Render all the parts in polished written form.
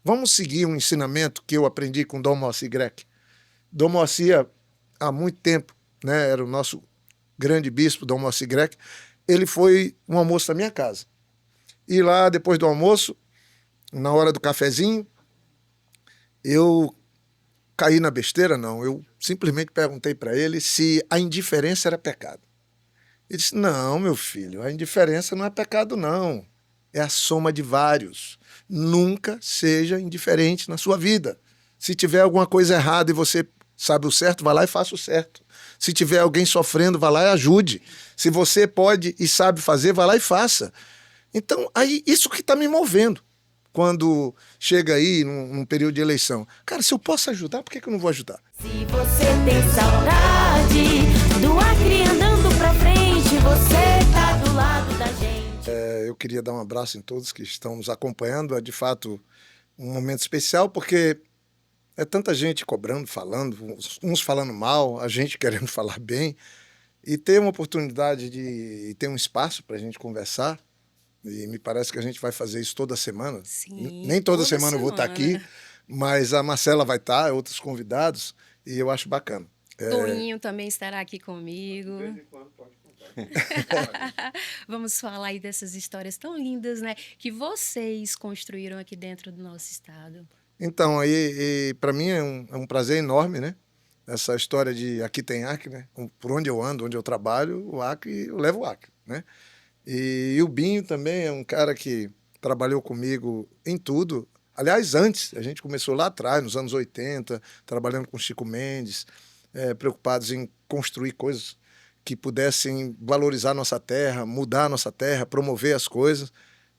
Vamos seguir um ensinamento que eu aprendi com Dom Moacir Grec. Dom Moacir, há muito tempo, né, era o nosso grande bispo, Dom Moacir Grec. Ele foi um almoço na minha casa. E lá, depois do almoço, na hora do cafezinho, eu caí na besteira, não. Eu simplesmente perguntei para ele se a indiferença era pecado. Ele disse, não, meu filho, a indiferença não é pecado, não. É a soma de vários. Nunca seja indiferente na sua vida. Se tiver alguma coisa errada e você sabe o certo, vá lá e faça o certo. Se tiver alguém sofrendo, vá lá e ajude. Se você pode e sabe fazer, vá lá e faça. Então, aí, isso que está me movendo. Quando chega aí, num período de eleição. Cara, se eu posso ajudar, por que eu não vou ajudar? Se você tem saudade do Acre andando pra frente, você tá do lado da gente. Eu queria dar um abraço em todos que estão nos acompanhando. É, de fato, um momento especial, porque é tanta gente cobrando, falando, uns falando mal, a gente querendo falar bem. E ter uma oportunidade de ter um espaço para a gente conversar. E me parece que a gente vai fazer isso toda semana. Sim, Nem toda semana eu vou estar aqui, mas a Marcela vai estar, outros convidados, e eu acho bacana. Toninho também estará aqui comigo. De vez em quando pode contar. Vamos falar aí dessas histórias tão lindas, né? Que vocês construíram aqui dentro do nosso estado. Então, para mim é um prazer enorme, né? Essa história de aqui tem Acre, né? Por onde eu ando, onde eu trabalho, o Acre, eu levo o Acre, né? E o Binho também é um cara que trabalhou comigo em tudo. Aliás, antes, a gente começou lá atrás, nos anos 80, trabalhando com Chico Mendes, preocupados em construir coisas que pudessem valorizar nossa terra, mudar nossa terra, promover as coisas.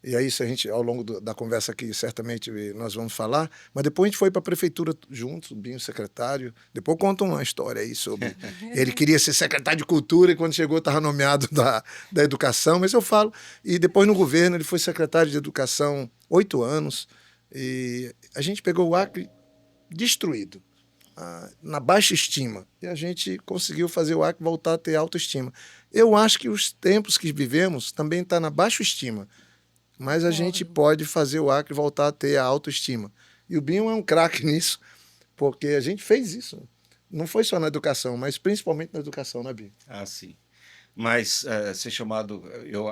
E aí, isso a gente, ao longo da conversa aqui, certamente nós vamos falar. Mas depois a gente foi para a prefeitura juntos, o Binho secretário. Depois conta uma história aí sobre... Ele queria ser secretário de cultura e quando chegou estava nomeado da educação, mas eu falo. E depois no governo ele foi secretário de educação 8 anos. E a gente pegou o Acre destruído, na baixa estima. E a gente conseguiu fazer o Acre voltar a ter autoestima. Eu acho que os tempos que vivemos também estão na baixa estima. Mas a gente pode fazer o Acre voltar a ter a autoestima. E o Binho é um craque nisso, porque a gente fez isso. Não foi só na educação, mas principalmente na educação, né, Binho? Ah, sim. Mas ser chamado,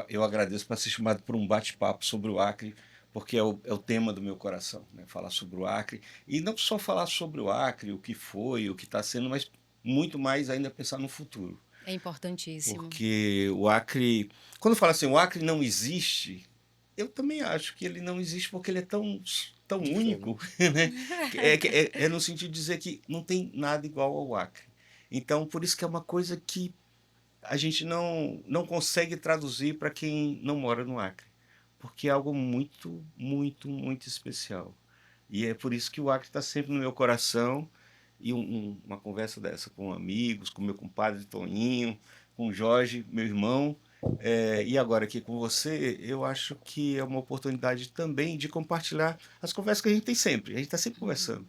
eu agradeço para ser chamado por um bate-papo sobre o Acre, porque é o tema do meu coração, né? Falar sobre o Acre. E não só falar sobre o Acre, o que foi, o que está sendo, mas muito mais ainda pensar no futuro. É importantíssimo. Porque o Acre, quando fala assim, o Acre não existe, eu também acho que ele não existe porque ele é tão único, né? É no sentido de dizer que não tem nada igual ao Acre. Então, por isso que é uma coisa que a gente não consegue traduzir para quem não mora no Acre, porque é algo muito, muito, muito especial. E é por isso que o Acre está sempre no meu coração, e uma conversa dessa com amigos, com meu compadre Toninho, com o Jorge, meu irmão, e agora aqui com você, eu acho que é uma oportunidade também de compartilhar as conversas que a gente tem sempre. A gente está sempre conversando.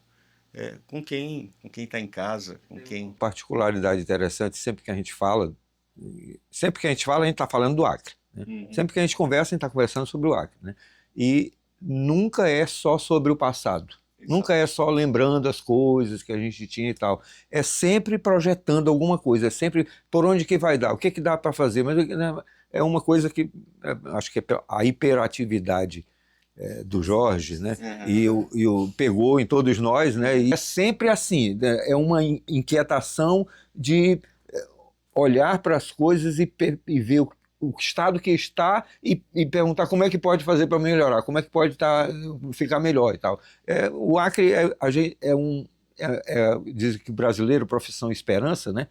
Com quem está em casa, com quem... Particularidade interessante, sempre que a gente fala, a gente está falando do Acre, né? Sempre que a gente conversa, a gente está conversando sobre o Acre, né? E nunca é só sobre o passado. Exato. Nunca é só lembrando as coisas que a gente tinha e tal. É sempre projetando alguma coisa, é sempre por onde que vai dar, o que dá para fazer. Mas é uma coisa que acho que é a hiperatividade do Jorge, né? E o pegou em todos nós, né? E é sempre assim, é uma inquietação de olhar para as coisas e ver o estado que está e perguntar como é que pode fazer para melhorar, como é que pode ficar melhor e tal. O Acre diz que o brasileiro, profissão esperança, né?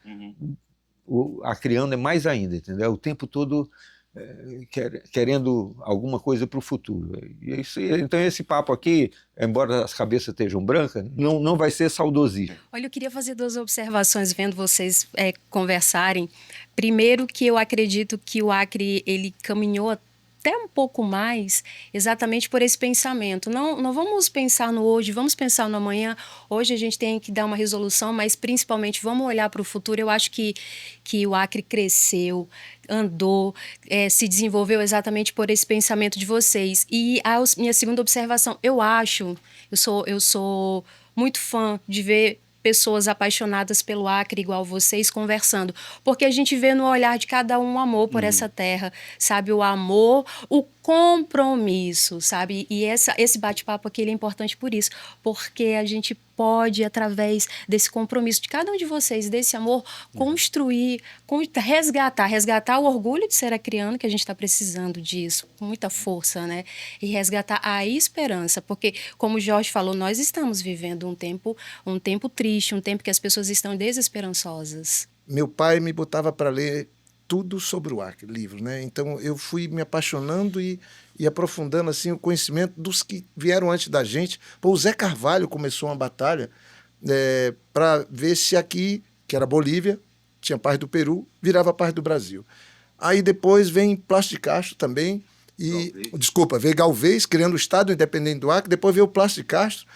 O acreano é mais ainda, entendeu? O tempo todo querendo alguma coisa para o futuro. E isso, então esse papo aqui, embora as cabeças estejam brancas, não vai ser saudosismo. Olha, eu queria fazer 2 observações vendo vocês conversarem. Primeiro, que eu acredito que o Acre ele caminhou até um pouco mais, exatamente por esse pensamento. Não vamos pensar no hoje, vamos pensar no amanhã. Hoje a gente tem que dar uma resolução, mas principalmente vamos olhar para o futuro. Eu acho que o Acre cresceu, andou, se desenvolveu exatamente por esse pensamento de vocês. E a minha segunda observação, eu sou muito fã de ver pessoas apaixonadas pelo Acre igual vocês conversando, porque a gente vê no olhar de cada um o amor por essa terra, sabe, o amor, o compromisso, sabe, e esse bate-papo aqui ele é importante por isso, porque a gente pode, através desse compromisso de cada um de vocês, desse amor, construir, resgatar o orgulho de ser acriano, que a gente está precisando disso, com muita força, né? E resgatar a esperança, porque, como o Jorge falou, nós estamos vivendo um tempo triste, um tempo que as pessoas estão desesperançosas. Meu pai me botava para ler tudo sobre o Acre, livro, né? Então eu fui me apaixonando e aprofundando assim o conhecimento dos que vieram antes da gente. Pô, o Zé Carvalho começou uma batalha para ver se aqui, que era Bolívia, tinha parte do Peru, virava parte do Brasil. Aí depois vem Plácido de Castro também, veio Galvez, criando o Estado Independente do Acre, depois veio o Plácido de Castro,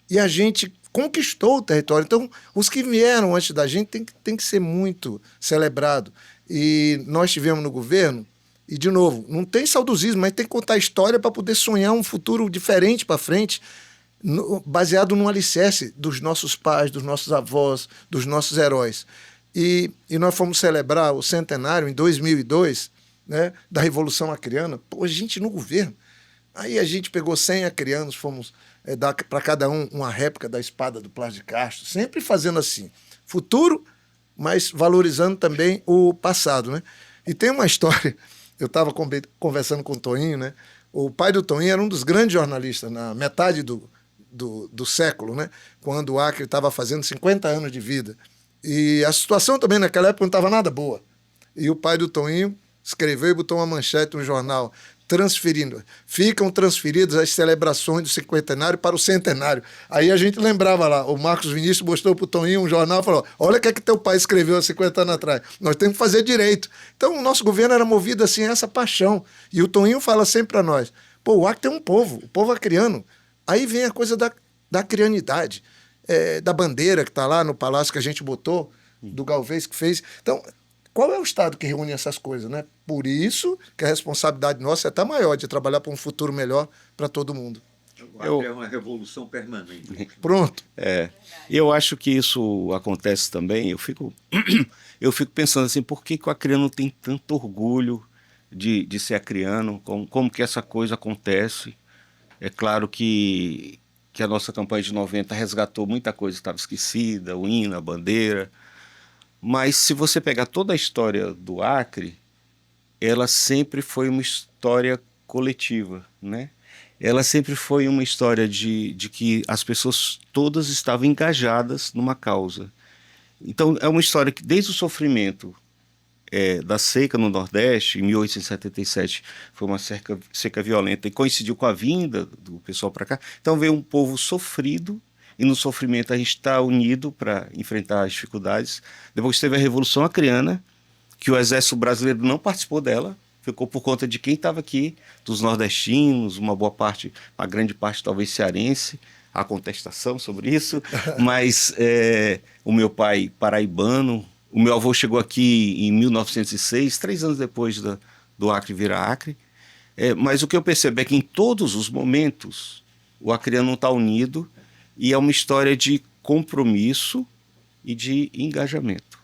e a gente conquistou o território. Então, os que vieram antes da gente tem que ser muito celebrado. E nós tivemos no governo, e de novo, não tem saudosismo, mas tem que contar a história para poder sonhar um futuro diferente para frente, baseado no alicerce dos nossos pais, dos nossos avós, dos nossos heróis. E nós fomos celebrar o centenário em 2002, né, da Revolução Acreana. Pô, a gente no governo. Aí a gente pegou 100 acreanos, fomos dar para cada um uma réplica da espada do Plácido de Castro, sempre fazendo assim, futuro, mas valorizando também o passado, né? E tem uma história, eu estava conversando com o Toinho, né? O pai do Toinho era um dos grandes jornalistas na metade do século, né? Quando o Acre estava fazendo 50 anos de vida. E a situação também naquela época não estava nada boa. E o pai do Toinho escreveu e botou uma manchete no jornal, ficam transferidas as celebrações do cinquentenário para o centenário. Aí a gente lembrava lá, o Marcos Vinícius mostrou para o Toninho um jornal e falou, olha o que é que teu pai escreveu há 50 anos atrás, nós temos que fazer direito. Então o nosso governo era movido assim a essa paixão. E o Toninho fala sempre para nós, pô, o Acre tem um povo, o povo acreano. Aí vem a coisa da acreanidade, da bandeira que está lá no palácio que a gente botou, do Galvez que fez. Então, qual é o Estado que reúne essas coisas, né? Por isso que a responsabilidade nossa é até maior de trabalhar para um futuro melhor para todo mundo. É uma revolução permanente. Pronto. Eu acho que isso acontece também. Eu fico pensando assim, por que o acreano tem tanto orgulho de ser acreano? Como que essa coisa acontece? É claro que a nossa campanha de 90 resgatou muita coisa que estava esquecida, o hino, a bandeira. Mas se você pegar toda a história do Acre, ela sempre foi uma história coletiva, né? Ela sempre foi uma história de que as pessoas todas estavam engajadas numa causa. Então é uma história que desde o sofrimento da seca no Nordeste, em 1877, foi uma seca violenta e coincidiu com a vinda do pessoal para cá. Então veio um povo sofrido, e no sofrimento a gente está unido para enfrentar as dificuldades. Depois teve a Revolução Acreana, que o Exército Brasileiro não participou dela, ficou por conta de quem estava aqui, dos nordestinos, uma grande parte talvez cearense, há contestação sobre isso, mas o meu pai paraibano, o meu avô chegou aqui em 1906, 3 anos depois do Acre virar Acre, mas o que eu percebo é que em todos os momentos o acreano está unido, e é uma história de compromisso e de engajamento.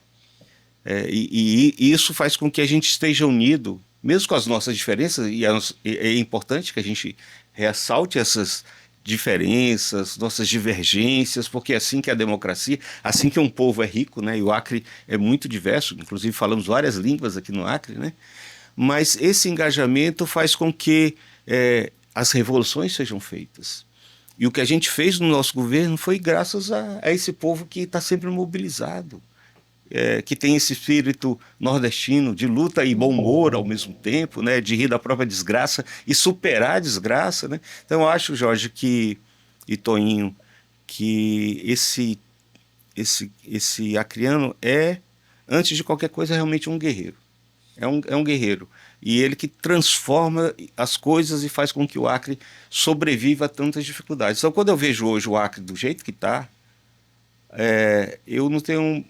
E isso faz com que a gente esteja unido, mesmo com as nossas diferenças, e é importante que a gente ressalte essas diferenças, nossas divergências, porque é assim que é a democracia, assim que um povo é rico, né? E o Acre é muito diverso, inclusive falamos várias línguas aqui no Acre, né? Mas esse engajamento faz com que as revoluções sejam feitas. E o que a gente fez no nosso governo foi graças a esse povo que está sempre mobilizado, que tem esse espírito nordestino de luta e bom humor ao mesmo tempo, né, de rir da própria desgraça e superar a desgraça, né? Então eu acho, Jorge, e Toinho, que esse acreano antes de qualquer coisa, realmente um guerreiro. É um guerreiro. E ele que transforma as coisas e faz com que o Acre sobreviva a tantas dificuldades. Então, quando eu vejo hoje o Acre do jeito que está, eu não tenho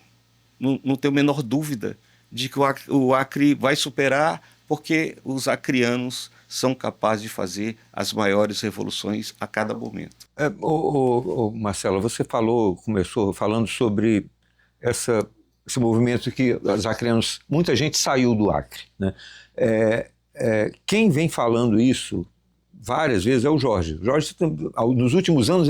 a menor dúvida de que o Acre vai superar, porque os acrianos são capazes de fazer as maiores revoluções a cada momento. Marcelo, você começou falando sobre esse movimento que os acreanos, muita gente saiu do Acre, né? Quem vem falando isso várias vezes é o Jorge. O Jorge, nos últimos anos,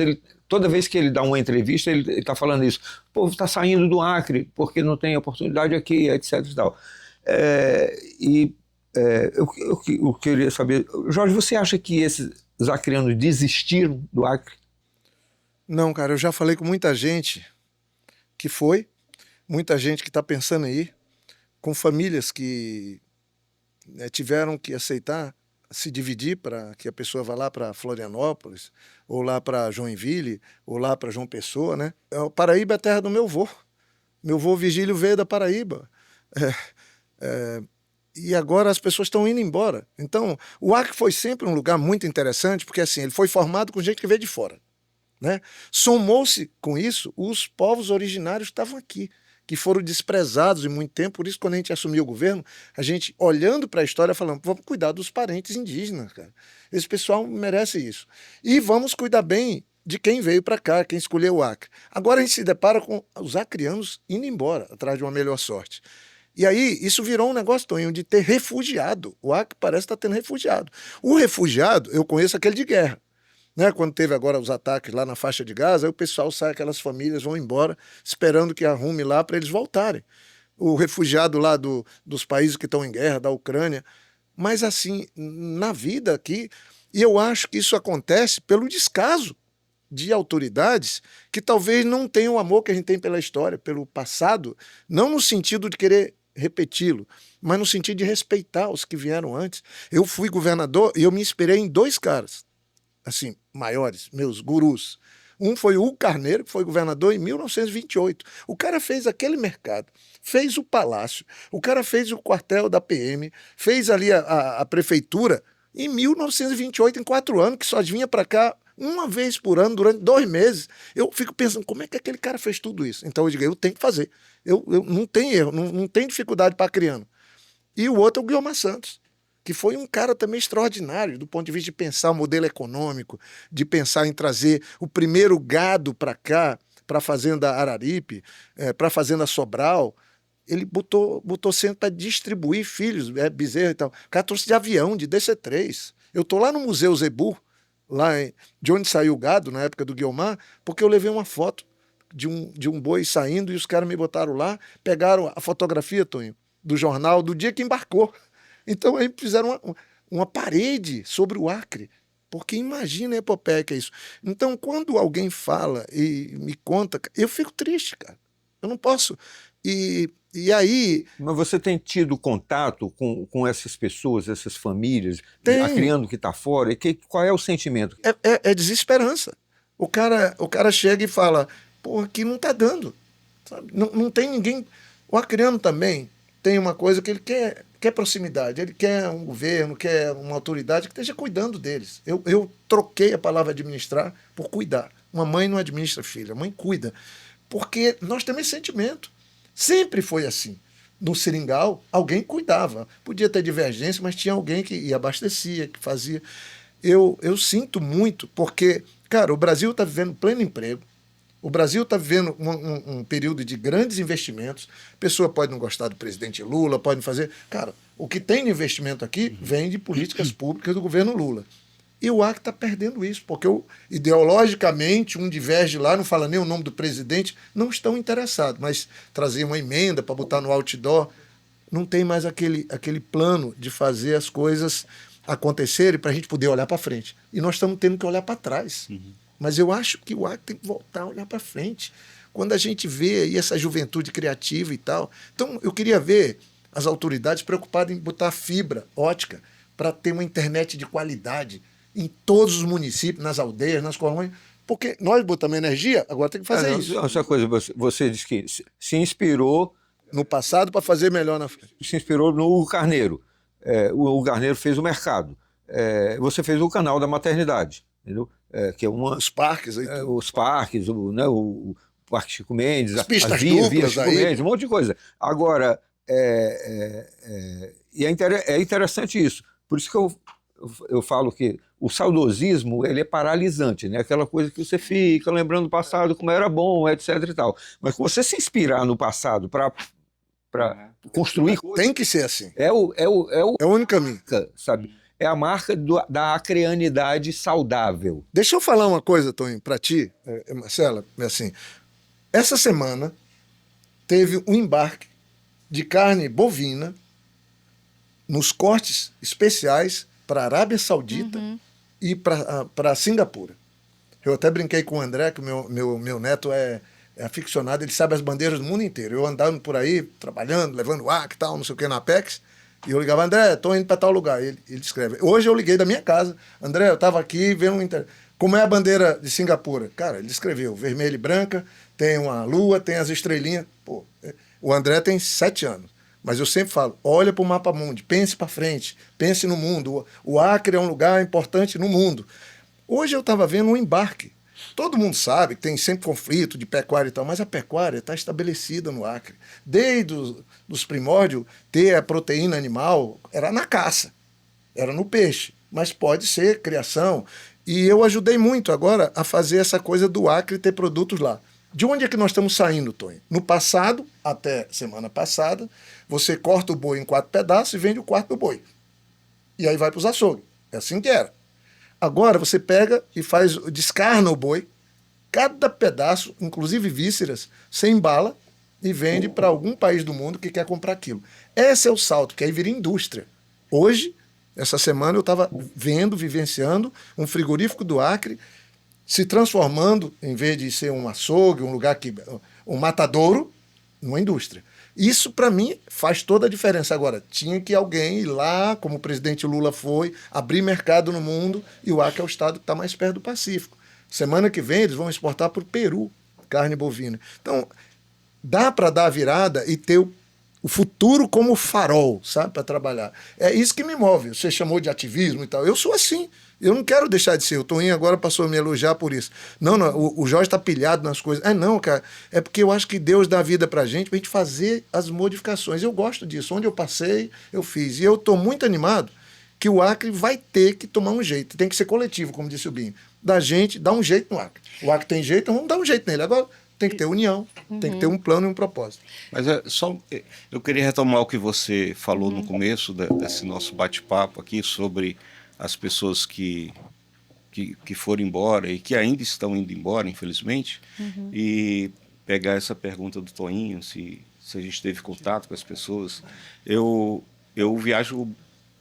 toda vez que ele dá uma entrevista, ele está falando isso. O povo está saindo do Acre porque não tem oportunidade aqui, etc. E tal. Eu queria saber, Jorge, você acha que esses acreanos desistiram do Acre? Não, cara, eu já falei com muita gente que foi, muita gente que está pensando em ir, com famílias que tiveram que aceitar se dividir para que a pessoa vá lá para Florianópolis, ou lá para Joinville, ou lá para João Pessoa, né? Paraíba é a terra do meu avô. Meu avô Virgílio veio da Paraíba. E agora as pessoas estão indo embora. Então, o Acre foi sempre um lugar muito interessante, porque assim, ele foi formado com gente que veio de fora, né? Somou-se com isso os povos originários que estavam aqui, que foram desprezados em muito tempo. Por isso, quando a gente assumiu o governo, a gente, olhando para a história, falando, vamos cuidar dos parentes indígenas, cara. Esse pessoal merece isso. E vamos cuidar bem de quem veio para cá, quem escolheu o Acre. Agora a gente se depara com os acrianos indo embora, atrás de uma melhor sorte. E aí, isso virou um negócio, Toninho, de ter refugiado. O Acre parece estar tendo refugiado. O refugiado, eu conheço aquele de guerra, né? Quando teve agora os ataques lá na faixa de Gaza, aí o pessoal sai, aquelas famílias vão embora, esperando que arrume lá para eles voltarem. O refugiado lá dos países que estão em guerra, da Ucrânia. Mas assim, na vida aqui, e eu acho que isso acontece pelo descaso de autoridades que talvez não tenham o amor que a gente tem pela história, pelo passado, não no sentido de querer repeti-lo, mas no sentido de respeitar os que vieram antes. Eu fui governador e eu me inspirei em dois caras, assim, maiores, meus gurus. Um foi o Hugo Carneiro, que foi governador em 1928. O cara fez aquele mercado, fez o palácio, o cara fez o quartel da PM, fez ali a prefeitura em 1928, em 4 anos, que só vinha para cá uma vez por ano, durante 2 meses. Eu fico pensando, como é que aquele cara fez tudo isso? Então eu digo, eu tenho que fazer. Eu não tem erro, não tem dificuldade para criando. E o outro é o Guiomar Santos, que foi um cara também extraordinário do ponto de vista de pensar o modelo econômico, de pensar em trazer o primeiro gado para cá, para a Fazenda Araripe, para a Fazenda Sobral. Ele botou sempre para distribuir filhos, bezerro e tal. O cara trouxe de avião, de DC-3. Eu estou lá no Museu Zebu, de onde saiu o gado, na época do Guiomar, porque eu levei uma foto de um boi saindo e os caras me botaram lá, pegaram a fotografia, Tonho, do jornal, do dia que embarcou. Então aí fizeram uma parede sobre o Acre, porque imagina a epopeia que é isso. Então quando alguém fala e me conta, eu fico triste, cara. Eu não posso. E aí... Mas você tem tido contato com essas pessoas, essas famílias, acriano que está fora? Qual é o sentimento? É desesperança. O cara chega e fala, pô, aqui não está dando. Sabe? Não tem ninguém... O acriano também tem uma coisa que ele quer proximidade, ele quer um governo, quer uma autoridade que esteja cuidando deles. Eu troquei a palavra administrar por cuidar. Uma mãe não administra filho, a mãe cuida. Porque nós temos esse sentimento. Sempre foi assim. No Seringal, alguém cuidava. Podia ter divergência, mas tinha alguém que abastecia, que fazia. Eu sinto muito, porque, cara, o Brasil está vivendo pleno emprego. O Brasil está vivendo um período de grandes investimentos. A pessoa pode não gostar do presidente Lula, pode não fazer... Cara, o que tem de investimento aqui vem de políticas públicas do governo Lula. E o Acre está perdendo isso, porque ideologicamente um diverge lá, não fala nem o nome do presidente, não estão interessados, mas trazer uma emenda para botar no outdoor, não tem mais aquele plano de fazer as coisas acontecerem para a gente poder olhar para frente. E nós estamos tendo que olhar para trás. Mas eu acho que o Acre tem que voltar a olhar para frente. Quando a gente vê aí essa juventude criativa e tal. Então, eu queria ver as autoridades preocupadas em botar fibra ótica para ter uma internet de qualidade em todos os municípios, nas aldeias, nas colônias, porque nós botamos energia, agora tem que fazer isso. Essa coisa, você disse que se inspirou... No passado para fazer melhor na frente. Se inspirou no Carneiro. o Garneiro fez o mercado. Você fez o canal da maternidade, entendeu? Que é Os parques aí. os parques, o Parque Chico Mendes, As pistas via duplas Chico aí. Mendes, um monte de coisa. Agora, é interessante isso. Por isso que eu falo que o saudosismo ele é paralisante, né? Aquela coisa que você fica lembrando do passado, como era bom, etc. e tal. Mas você se inspirar no passado para construir coisas, Tem que ser assim. é o É o único caminho. sabe? É a marca da acreanidade saudável. Deixa eu falar uma coisa, Toninho, para ti, Marcela, assim. Essa semana teve um embarque de carne bovina nos cortes especiais para a Arábia Saudita e para Singapura. Eu até brinquei com o André, que o meu neto é aficionado, ele sabe as bandeiras do mundo inteiro. Eu andando por aí, trabalhando, levando ar e tal, não sei o que, na Apex, e eu ligava, André, estou indo para tal lugar. Ele escreve. Hoje eu liguei da minha casa, André, eu estava aqui vendo como é a bandeira de Singapura? Cara, ele escreveu vermelha e branca, tem uma lua, tem as estrelinhas. Pô, o André tem 7 anos. Mas eu sempre falo, olha para o mapa mundi, pense para frente, pense no mundo. O Acre é um lugar importante no mundo. Hoje eu estava vendo um embarque. Todo mundo sabe que tem sempre conflito de pecuária e tal, mas a pecuária está estabelecida no Acre. Desde os primórdios, ter a proteína animal era na caça, era no peixe, mas pode ser criação. E eu ajudei muito agora a fazer essa coisa do Acre ter produtos lá. De onde é que nós estamos saindo, Tony? No passado, até semana passada, você corta o boi em 4 pedaços e vende o quarto do boi. E aí vai para os açougues. É assim que era. Agora você pega e descarna o boi, cada pedaço, inclusive vísceras, você embala e vende para algum país do mundo que quer comprar aquilo. Esse é o salto, que aí vira indústria. Hoje, essa semana, eu estava vivenciando um frigorífico do Acre se transformando, em vez de ser um açougue, um matadouro, numa indústria. Isso, para mim, faz toda a diferença. Agora, tinha que alguém ir lá, como o presidente Lula foi, abrir mercado no mundo, e o Acre é o estado que está mais perto do Pacífico. Semana que vem, eles vão exportar para o Peru carne bovina. Então, dá para dar a virada e ter o futuro como farol, sabe, para trabalhar. É isso que me move. Você chamou de ativismo e tal. Eu sou assim. Eu não quero deixar de ser. O Toninho agora passou a me elogiar por isso. Não, o Jorge está pilhado nas coisas. Não, cara. É porque eu acho que Deus dá vida pra gente fazer as modificações. Eu gosto disso. Onde eu passei, eu fiz. E eu estou muito animado que o Acre vai ter que tomar um jeito. Tem que ser coletivo, como disse o Binho. Da gente dar um jeito no Acre. O Acre tem jeito, então vamos dar um jeito nele. Agora tem que ter união, tem que ter um plano e um propósito. Mas eu queria retomar o que você falou no começo desse nosso bate-papo aqui sobre as pessoas que foram embora e que ainda estão indo embora, infelizmente, e pegar essa pergunta do Toninho, se a gente teve contato com as pessoas. Eu viajo o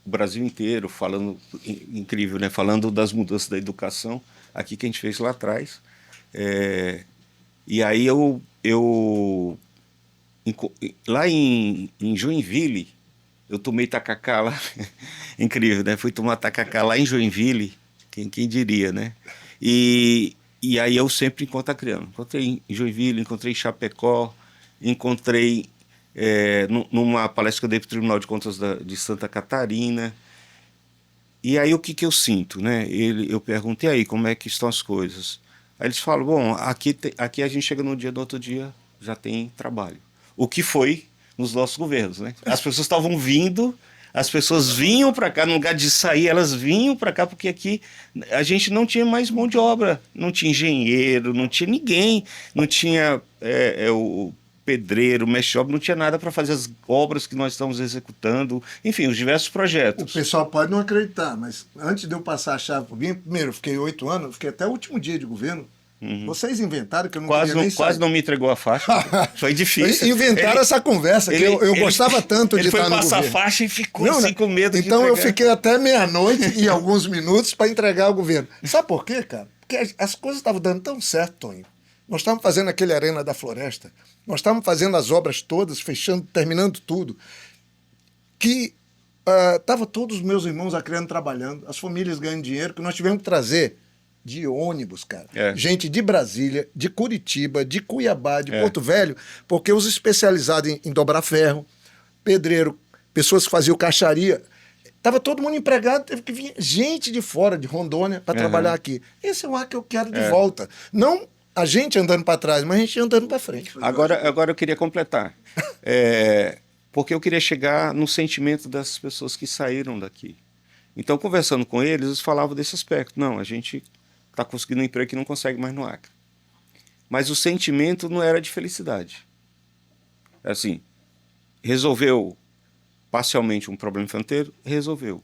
Brasil inteiro falando, incrível, né? Falando das mudanças da educação, aqui que a gente fez lá atrás. E aí lá em Joinville, eu tomei tacacá lá, incrível, né? Fui tomar tacacá lá em Joinville, quem diria, né? E aí eu sempre encontro a criança. Encontrei em Joinville, encontrei em Chapecó, encontrei numa palestra que eu dei para o Tribunal de Contas de Santa Catarina. E aí o que eu sinto, né? Eu perguntei aí como é que estão as coisas. Aí eles falam, bom, aqui a gente chega no outro dia já tem trabalho. O que foi nos nossos governos, né? As pessoas estavam vindo, as pessoas vinham para cá, no lugar de sair, elas vinham para cá, porque aqui a gente não tinha mais mão de obra, não tinha engenheiro, não tinha ninguém, não tinha o pedreiro, o mestre de obra, não tinha nada para fazer as obras que nós estamos executando, enfim, os diversos projetos. O pessoal pode não acreditar, mas antes de eu passar a chave para o Binho, primeiro, eu fiquei 8 anos, fiquei até o último dia de governo. Vocês inventaram que eu não queria nem sair. Quase não me entregou a faixa. Foi difícil. Inventaram essa conversa, que eu gostava tanto de estar no governo. Ele foi passar a faixa e ficou assim com medo de Então eu fiquei até meia-noite e alguns minutos para entregar ao governo. Sabe por quê, cara? Porque as coisas estavam dando tão certo, Tonho. Nós estávamos fazendo aquele Arena da Floresta, nós estávamos fazendo as obras todas, fechando, terminando tudo, que estavam todos os meus irmãos acreanos trabalhando, as famílias ganhando dinheiro, que nós tivemos que trazer de ônibus, cara. Gente de Brasília, de Curitiba, de Cuiabá, de Porto Velho, porque os especializados em dobrar ferro, pedreiro, pessoas que faziam caixaria, Tava todo mundo empregado, teve que vir gente de fora, de Rondônia, para trabalhar aqui. Esse é o Acre que eu quero de volta. Não a gente andando para trás, mas a gente andando para frente. Agora eu queria completar. Porque eu queria chegar no sentimento dessas pessoas que saíram daqui. Então, conversando com eles, eles falavam desse aspecto. Não, a gente está conseguindo um emprego que não consegue mais no Acre. Mas o sentimento não era de felicidade. Assim, resolveu parcialmente um problema infanteiro, resolveu.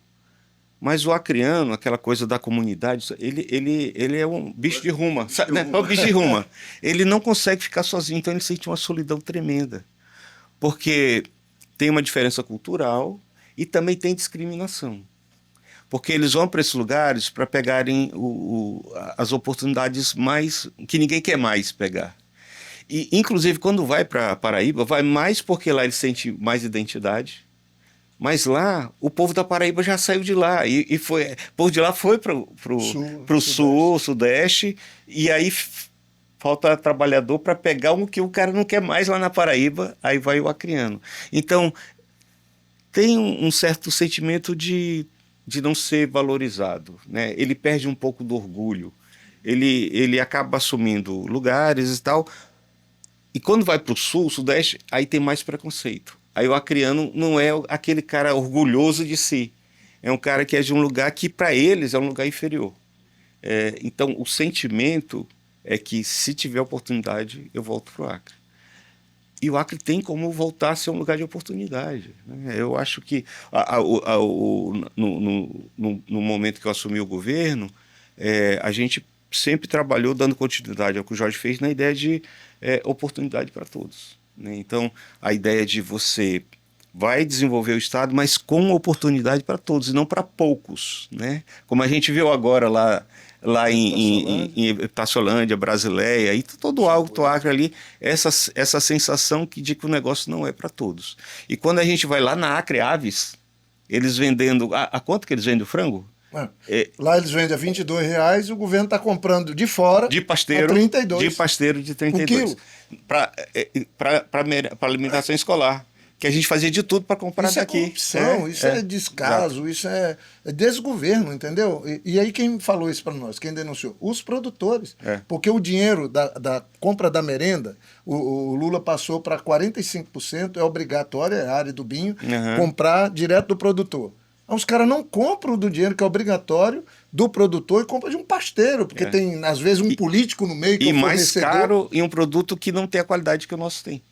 Mas o acreano, aquela coisa da comunidade, ele é um bicho de ruma. Sabe, né? É um bicho de ruma. Ele não consegue ficar sozinho, então ele sente uma solidão tremenda. Porque tem uma diferença cultural e também tem discriminação. Porque eles vão para esses lugares para pegarem as oportunidades mais que ninguém quer mais pegar. E, inclusive, quando vai para Paraíba, vai mais porque lá ele sente mais identidade. Mas lá, o povo da Paraíba já saiu de lá. O povo de lá foi para o sul, sudeste, e aí falta trabalhador para pegar o que o cara não quer mais lá na Paraíba, aí vai o acreano. Então, tem um certo sentimento de não ser valorizado, né? Ele perde um pouco do orgulho. Ele acaba assumindo lugares e tal. E quando vai para o sul, sudeste, aí tem mais preconceito. Aí o acreano não é aquele cara orgulhoso de si. É um cara que é de um lugar que, para eles, é um lugar inferior. Então, o sentimento é que, se tiver oportunidade, eu volto para o Acre. E o Acre tem como voltar a ser um lugar de oportunidade, né? Eu acho que, no momento que eu assumi o governo, a gente sempre trabalhou dando continuidade ao que o Jorge fez na ideia de oportunidade para todos, né? Então, a ideia de você vai desenvolver o Estado, mas com oportunidade para todos, e não para poucos, né? Como a gente viu agora lá em Itaciolândia, Brasileia, e todo o Alto Acre ali, essa sensação de que o negócio não é para todos. E quando a gente vai lá na Acre Aves, eles vendendo... A quanto que eles vendem o frango? Lá eles vendem a R$22 e o governo está comprando de fora de pasteiro, a 32. De pasteiro de 32. Para alimentação escolar. Que a gente fazia de tudo para comprar isso daqui. Isso é corrupção, isso é descaso, exato. Isso é desgoverno, entendeu? E aí quem falou isso para nós? Quem denunciou? Os produtores. Porque o dinheiro da compra da merenda, o Lula passou para 45%, é obrigatório, é a área do Binho, comprar direto do produtor. Os caras não compram do dinheiro que é obrigatório do produtor e compram de um pasteiro, porque tem, às vezes, um político no meio que é o fornecedor. Mais caro e um produto que não tem a qualidade que o nosso tem.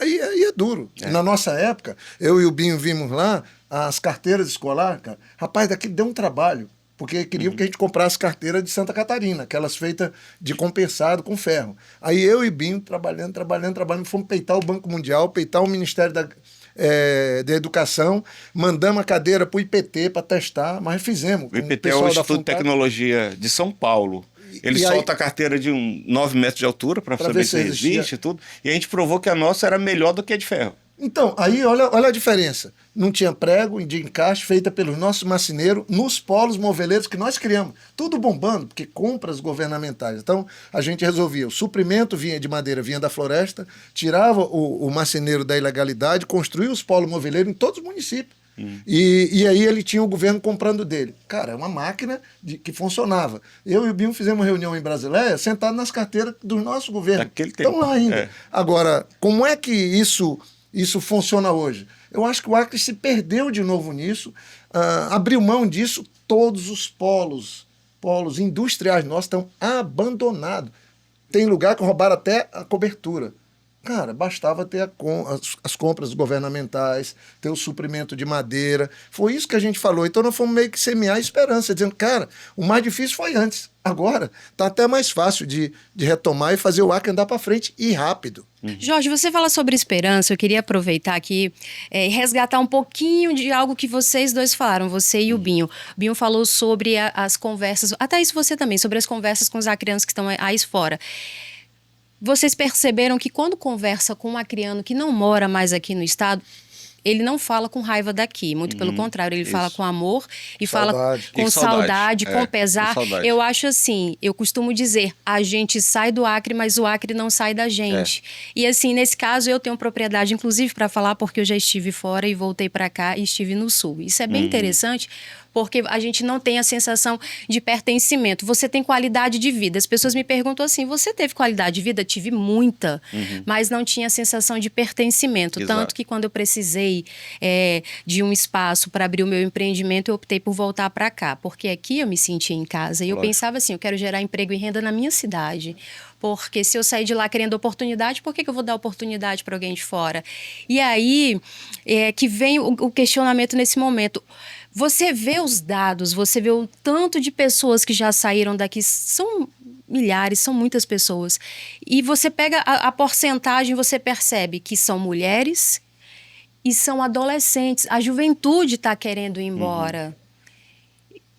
Aí é duro. Na nossa época, eu e o Binho vimos lá as carteiras escolares, cara. Rapaz, daqui deu um trabalho, porque queriam que a gente comprasse carteira de Santa Catarina, aquelas feitas de compensado com ferro. Aí eu e o Binho trabalhando, fomos peitar o Banco Mundial, peitar o Ministério da Educação, mandamos a cadeira para o IPT para testar, mas fizemos. O IPT é o Instituto de Tecnologia de São Paulo. Ele solta a carteira de 9 metros de altura para saber se resiste e tudo. E a gente provou que a nossa era melhor do que a de ferro. Então, aí olha a diferença. Não tinha prego de encaixe feita pelos nossos marceneiros nos polos moveleiros que nós criamos. Tudo bombando, porque compras governamentais. Então, a gente resolvia. O suprimento de madeira vinha da floresta, tirava o marceneiro da ilegalidade, construía os polos moveleiros em todos os municípios. E aí ele tinha o governo comprando dele. Cara, é uma máquina que funcionava. Eu e o Binho fizemos uma reunião em Brasileia, sentado nas carteiras do nosso governo. Estão lá ainda. Agora, como é que isso funciona hoje? Eu acho que o Acre se perdeu de novo nisso, abriu mão disso, todos os polos industriais nossos estão abandonados. Tem lugar que roubaram até a cobertura. Cara, bastava ter as compras governamentais, ter o suprimento de madeira. Foi isso que a gente falou. Então nós fomos meio que semear a esperança, dizendo, cara, o mais difícil foi antes. Agora está até mais fácil de retomar e fazer o Acre andar para frente e rápido. Jorge, você fala sobre esperança, eu queria aproveitar aqui e resgatar um pouquinho de algo que vocês dois falaram, você e o Binho. O Binho falou sobre as conversas, até isso você também, sobre as conversas com os acreanos que estão aí fora. Vocês perceberam que quando conversa com um acreano que não mora mais aqui no estado, ele não fala com raiva daqui, muito pelo contrário, ele fala com amor e fala Saudade. com E saudade, com saudade. pesar. Com saudade. Eu acho assim, eu costumo dizer, a gente sai do Acre, mas o Acre não sai da gente. E assim, nesse caso, eu tenho propriedade, inclusive, para falar, porque eu já estive fora e voltei para cá e estive no Sul. Isso é bem interessante, porque a gente não tem a sensação de pertencimento. Você tem qualidade de vida. As pessoas me perguntam assim, você teve qualidade de vida? Tive muita, mas não tinha a sensação de pertencimento. Exato. Tanto que quando eu precisei de um espaço para abrir o meu empreendimento, eu optei por voltar para cá, porque aqui eu me sentia em casa. E eu Lógico. pensava assim, eu quero gerar emprego e renda na minha cidade. Porque se eu sair de lá querendo oportunidade, por que eu vou dar oportunidade para alguém de fora? E aí que vem o questionamento nesse momento. Você vê os dados, você vê o tanto de pessoas que já saíram daqui, são milhares, são muitas pessoas. E você pega a porcentagem, você percebe que são mulheres e são adolescentes. A juventude está querendo ir embora.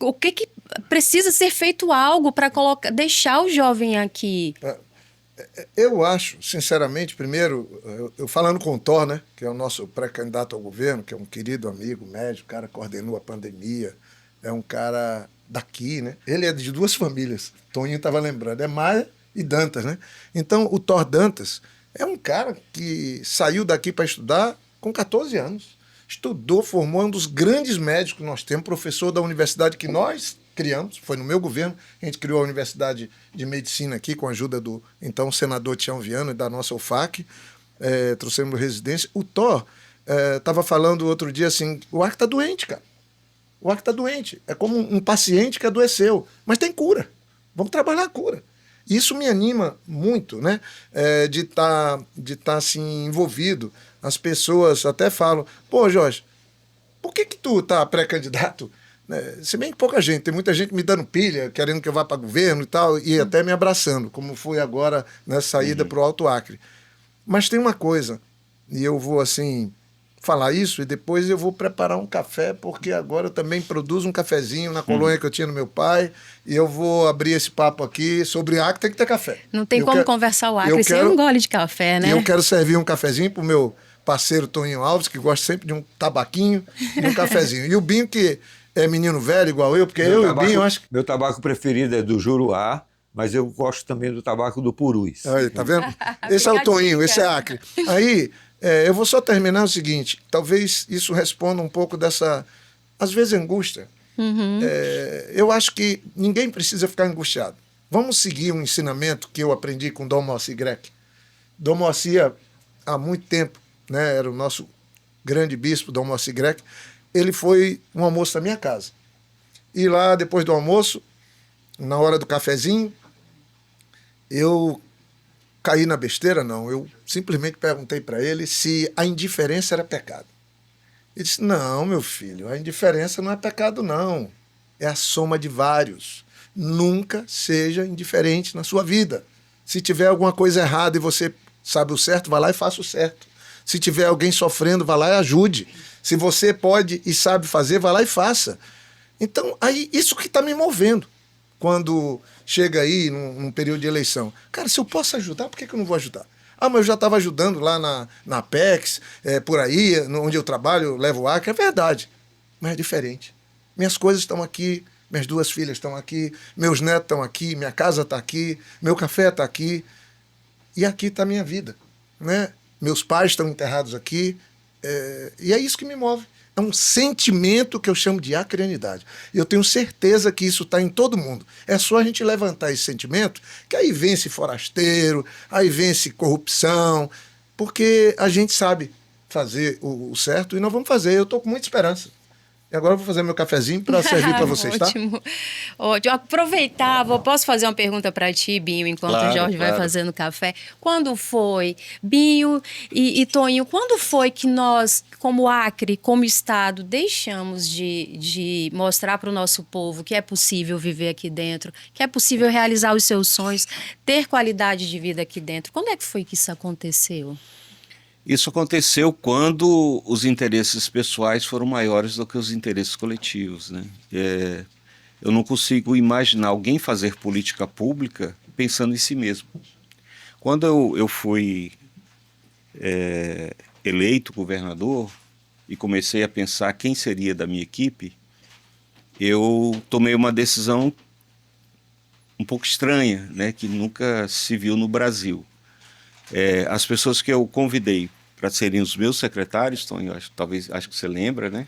O que precisa ser feito algo para deixar o jovem aqui? Eu acho, sinceramente, primeiro, eu falando com o Thor, né, que é o nosso pré-candidato ao governo, que é um querido amigo, médico, o cara coordenou a pandemia, é um cara daqui, né? Ele é de duas famílias, Toninho estava lembrando, é Maia e Dantas, né? Então, o Thor Dantas é um cara que saiu daqui para estudar com 14 anos. Estudou, formou, é um dos grandes médicos que nós temos, professor da universidade que nós criamos, foi no meu governo, a gente criou a Universidade de Medicina aqui com a ajuda do então senador Tião Viana e da nossa UFAC, trouxemos residência. O Thor estava falando outro dia assim, o Acre está doente, cara. O Acre está doente. É como um paciente que adoeceu, mas tem cura. Vamos trabalhar a cura. Isso me anima muito, né? De tá assim, envolvido. As pessoas até falam, pô, Jorge, por que tu tá pré-candidato? Se bem que pouca gente, tem muita gente me dando pilha, querendo que eu vá para governo e tal, e até me abraçando, como foi agora nessa saída para o Alto Acre. Mas tem uma coisa, e eu vou assim falar isso, e depois eu vou preparar um café, porque agora eu também produzo um cafezinho na colônia que eu tinha no meu pai, e eu vou abrir esse papo aqui sobre Acre, tem que ter café. Não tem como conversar o Acre sem um gole de café, né? E eu quero servir um cafezinho pro meu parceiro Toninho Alves, que gosta sempre de um tabaquinho e um cafezinho. E o Binho, que é menino velho igual eu, porque eu e o Binho, eu acho que... Meu tabaco preferido é do Juruá, mas eu gosto também do tabaco do Purus. Aí, tá vendo? Esse é o Toninho, esse é Acre. Aí, eu vou só terminar o seguinte, talvez isso responda um pouco dessa, às vezes, angústia. Eu acho que ninguém precisa ficar angustiado. Vamos seguir um ensinamento que eu aprendi com Dom Moacir Grec. Dom Moacir, há muito tempo, né, era o nosso grande bispo, Dom Moacir Grec, ele foi um almoço na minha casa. E lá, depois do almoço, na hora do cafezinho, eu caí na besteira, não. Eu simplesmente perguntei para ele se a indiferença era pecado. Ele disse, não, meu filho, a indiferença não é pecado, não. É a soma de vários. Nunca seja indiferente na sua vida. Se tiver alguma coisa errada e você sabe o certo, vá lá e faça o certo. Se tiver alguém sofrendo, vá lá e ajude. Se você pode e sabe fazer, vá lá e faça. Então, aí, isso que está me movendo quando chega aí num período de eleição. Cara, se eu posso ajudar, por que eu não vou ajudar? Ah, mas eu já estava ajudando lá na Apex, por aí, onde eu trabalho, eu levo o Acre. É verdade, mas é diferente. Minhas coisas estão aqui, minhas duas filhas estão aqui, meus netos estão aqui, minha casa está aqui, meu café está aqui. E aqui está a minha vida, né? Meus pais estão enterrados aqui, e é isso que me move. É um sentimento que eu chamo de acreanidade. E eu tenho certeza que isso está em todo mundo. É só a gente levantar esse sentimento, que aí vence forasteiro, aí vence corrupção, porque a gente sabe fazer o certo e nós vamos fazer. Eu estou com muita esperança. E agora eu vou fazer meu cafezinho para servir para vocês, tá? Ótimo. Ótimo. Aproveitar, posso fazer uma pergunta para ti, Binho, enquanto o Jorge vai fazendo café? Quando foi, Binho e Toninho, quando foi que nós, como Acre, como Estado, deixamos de mostrar para o nosso povo que é possível viver aqui dentro, que é possível realizar os seus sonhos, ter qualidade de vida aqui dentro? Quando é que foi que isso aconteceu? Isso aconteceu quando os interesses pessoais foram maiores do que os interesses coletivos, né? Eu não consigo imaginar alguém fazer política pública pensando em si mesmo. Quando eu fui eleito governador, e comecei a pensar quem seria da minha equipe, eu tomei uma decisão um pouco estranha, né, que nunca se viu no Brasil. As pessoas que eu convidei para serem os meus secretários, então, acho que você lembra, né?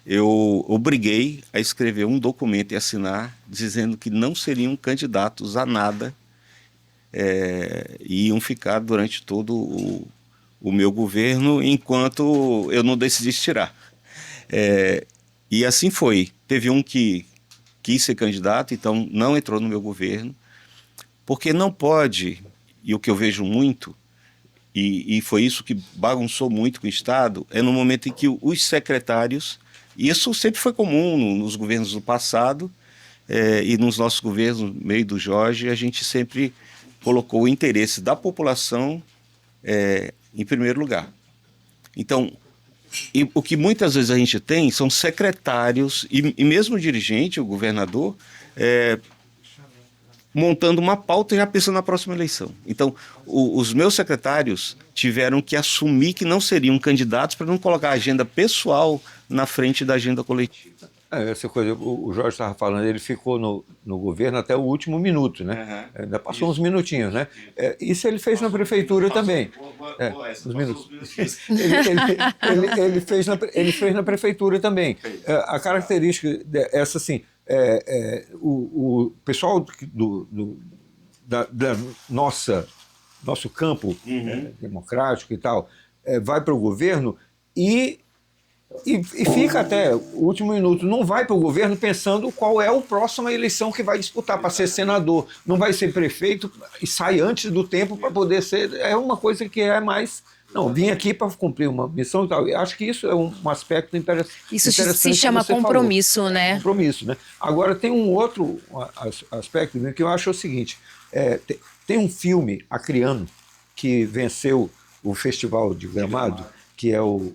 Eu obriguei a escrever um documento e assinar dizendo que não seriam candidatos a nada e iam ficar durante todo o meu governo enquanto eu não decidisse tirar. E assim foi. Teve um que quis ser candidato, então não entrou no meu governo, porque não pode, e o que eu vejo muito, e foi isso que bagunçou muito com o Estado, é no momento em que os secretários, e isso sempre foi comum nos governos do passado, e nos nossos governos, no meio do Jorge, a gente sempre colocou o interesse da população em primeiro lugar. Então, e o que muitas vezes a gente tem são secretários e mesmo o dirigente, o governador, montando uma pauta e já pensando na próxima eleição. Então, os meus secretários tiveram que assumir que não seriam candidatos para não colocar a agenda pessoal na frente da agenda coletiva. Essa coisa, o Jorge estava falando, ele ficou no governo até o último minuto, né? Uhum. Ainda passou uns minutinhos, né? Isso ele fez na prefeitura também. Uns minutos. Ele fez na prefeitura também. A característica essa, assim, o pessoal da nosso campo democrático e tal, vai para o governo e fica até o último minuto, não vai para o governo pensando qual é a próxima eleição que vai disputar para ser senador, não vai ser prefeito e sai antes do tempo para poder ser, uma coisa que é mais, não, vim aqui para cumprir uma missão e tal. Eu acho que isso é um aspecto interessante. Isso se chama compromisso, falou. né? Compromisso, né? Agora tem um outro aspecto, né, que eu acho o seguinte, tem um filme Acriano que venceu o Festival de Gramado, que é o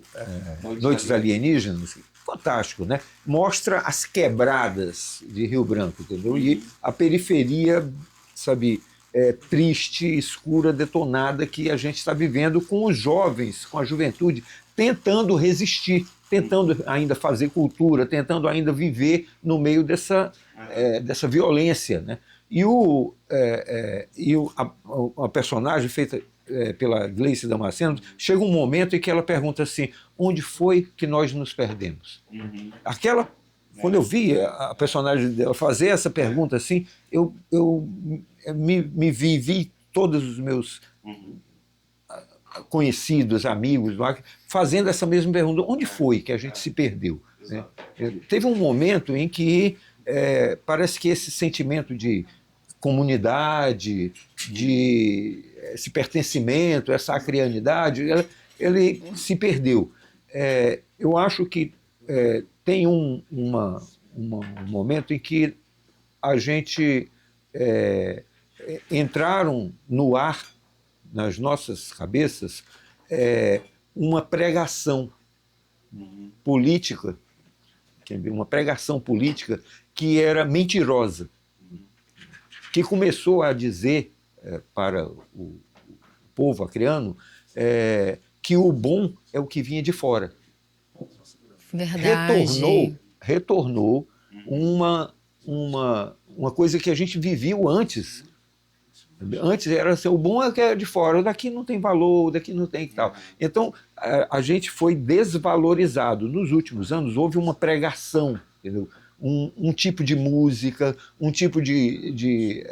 Noites Alienígenas, fantástico, né? Mostra as quebradas de Rio Branco, entendeu? E a periferia, sabe, triste, escura, detonada que a gente está vivendo com os jovens, com a juventude, tentando resistir, tentando ainda fazer cultura, tentando ainda viver no meio dessa violência, né? E a personagem feita pela Gleice Damasceno, chega um momento em que ela pergunta assim, onde foi que nós nos perdemos? Quando eu vi a personagem dela fazer essa pergunta assim, eu me vi todos os meus conhecidos, amigos, fazendo essa mesma pergunta, onde foi que a gente se perdeu? Né? Teve um momento em que parece que esse sentimento de comunidade, de esse pertencimento, essa acrianidade, ele se perdeu. Eu acho que tem um momento em que a gente entraram no ar, nas nossas cabeças, uma pregação política, uma pregação política que era mentirosa, que começou a dizer para o povo acriano que o bom é o que vinha de fora. Verdade. Retornou uma coisa que a gente viveu antes. Antes era assim, o bom é o que é de fora, o daqui não tem valor, o daqui não tem e tal. Então, a gente foi desvalorizado. Nos últimos anos, houve uma pregação, entendeu? Um tipo de música, um tipo de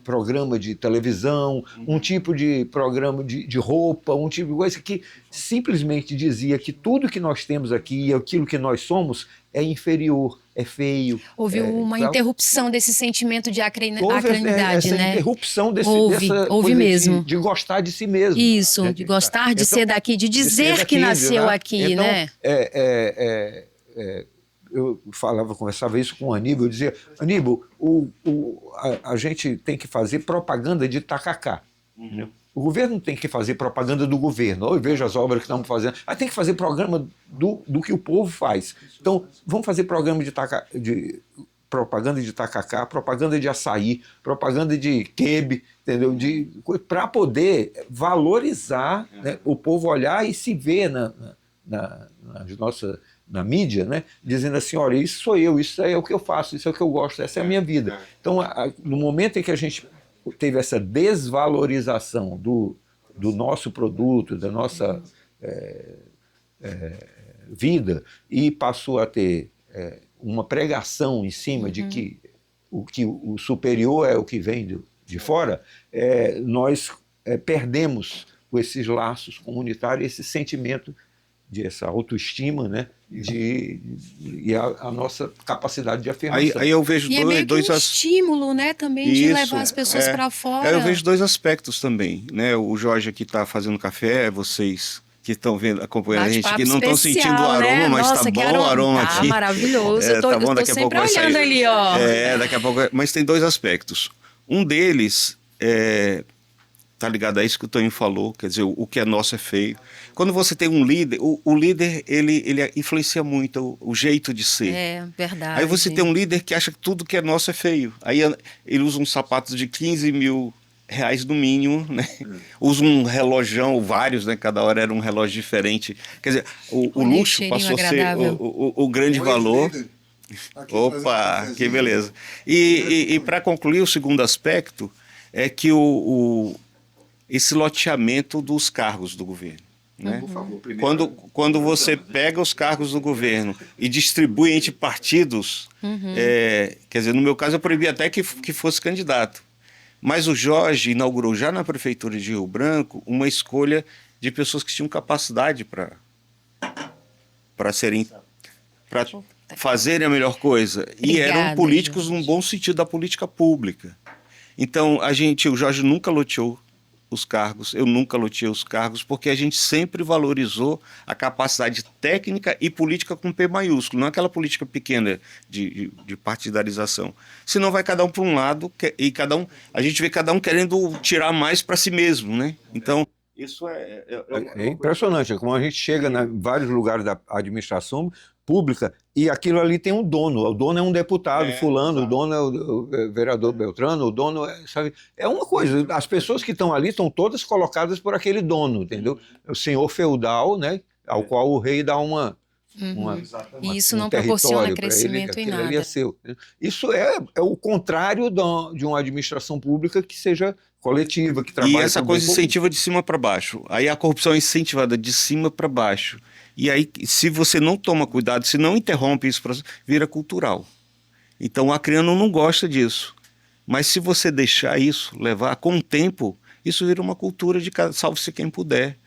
programa de televisão, um tipo de programa de roupa, um tipo de coisa que simplesmente dizia que tudo que nós temos aqui e aquilo que nós somos é inferior, é feio. Houve uma interrupção desse sentimento de acranidade, essa né? Interrupção Houve mesmo. De gostar de si mesmo. Isso, né? de gostar de ser daqui, de dizer que nasceu aqui, então, né? Eu conversava isso com o Aníbal, eu dizia, Aníbal, a gente tem que fazer propaganda de tacacá. O governo tem que fazer propaganda do governo. Eu vejo as obras que estamos fazendo. Mas tem que fazer programa do que o povo faz. Então, vamos fazer programa propaganda de tacacá, propaganda de açaí, propaganda de quebe, entendeu? Para poder valorizar, né, o povo olhar e se ver na mídia, né, dizendo assim, olha, isso sou eu, isso é o que eu faço, isso é o que eu gosto, essa é a minha vida. Então, no momento em que a gente teve essa desvalorização do nosso produto, da nossa vida, e passou a ter uma pregação em cima de que o superior é o que vem de fora, nós perdemos com esses laços comunitários esse sentimento essa autoestima, né, e a nossa capacidade de afirmação. Aí eu vejo E é meio que um estímulo, né, também de Isso, levar as pessoas para fora. Eu vejo dois aspectos também, né? O Jorge aqui está fazendo café, vocês que estão vendo, acompanhando a gente, que não estão sentindo o aroma, né? mas Nossa, tá bom o aroma tá aqui. Maravilhoso. Eu tô, tá bom, eu tô daqui a pouco sempre vai sair. olhando ali, ó. Daqui a pouco. Mas tem dois aspectos. Um deles tá ligado a isso que o Toninho falou, quer dizer, o que é nosso é feio. Quando você tem um líder, o líder, ele influencia muito o jeito de ser. É, verdade. Aí você tem um líder que acha que tudo que é nosso é feio. Aí ele usa uns sapatos de 15 mil reais no mínimo, né? Usa um relojão, vários, né? Cada hora era um relógio diferente. Quer dizer, o luxo passou a ser o grande valor. Aqui, Opa, que beleza. E para concluir, o segundo aspecto é que esse loteamento dos cargos do governo. Né? Por favor, primeiro. Quando você pega os cargos do governo e distribui entre partidos, quer dizer, no meu caso eu proibi até que fosse candidato. Mas o Jorge inaugurou já na prefeitura de Rio Branco uma escolha de pessoas que tinham capacidade para fazerem a melhor coisa. E eram políticos num bom sentido da política pública. Então, o Jorge nunca loteou os cargos, eu nunca loteei os cargos, porque a gente sempre valorizou a capacidade técnica e política com P maiúsculo, não aquela política pequena de partidarização. Senão vai cada um para um lado, e a gente vê cada um querendo tirar mais para si mesmo, né? Então, isso é impressionante, como a gente chega em vários lugares da administração pública e aquilo ali tem um dono. O dono é um deputado fulano, o dono é o vereador Beltrano, o dono sabe? É uma coisa, as pessoas que estão ali estão todas colocadas por aquele dono, entendeu? O senhor feudal, né, ao qual o rei dá e isso não proporciona crescimento em nada. Ali é seu. Isso é o contrário de uma administração pública que seja coletiva, que trabalhe. E essa coisa incentiva de cima para baixo. Aí a corrupção é incentivada de cima para baixo. E aí, se você não toma cuidado, se não interrompe isso, vira cultural. Então, o acriano não gosta disso. Mas se você deixar isso levar, com o tempo, isso vira uma cultura de salve-se quem puder.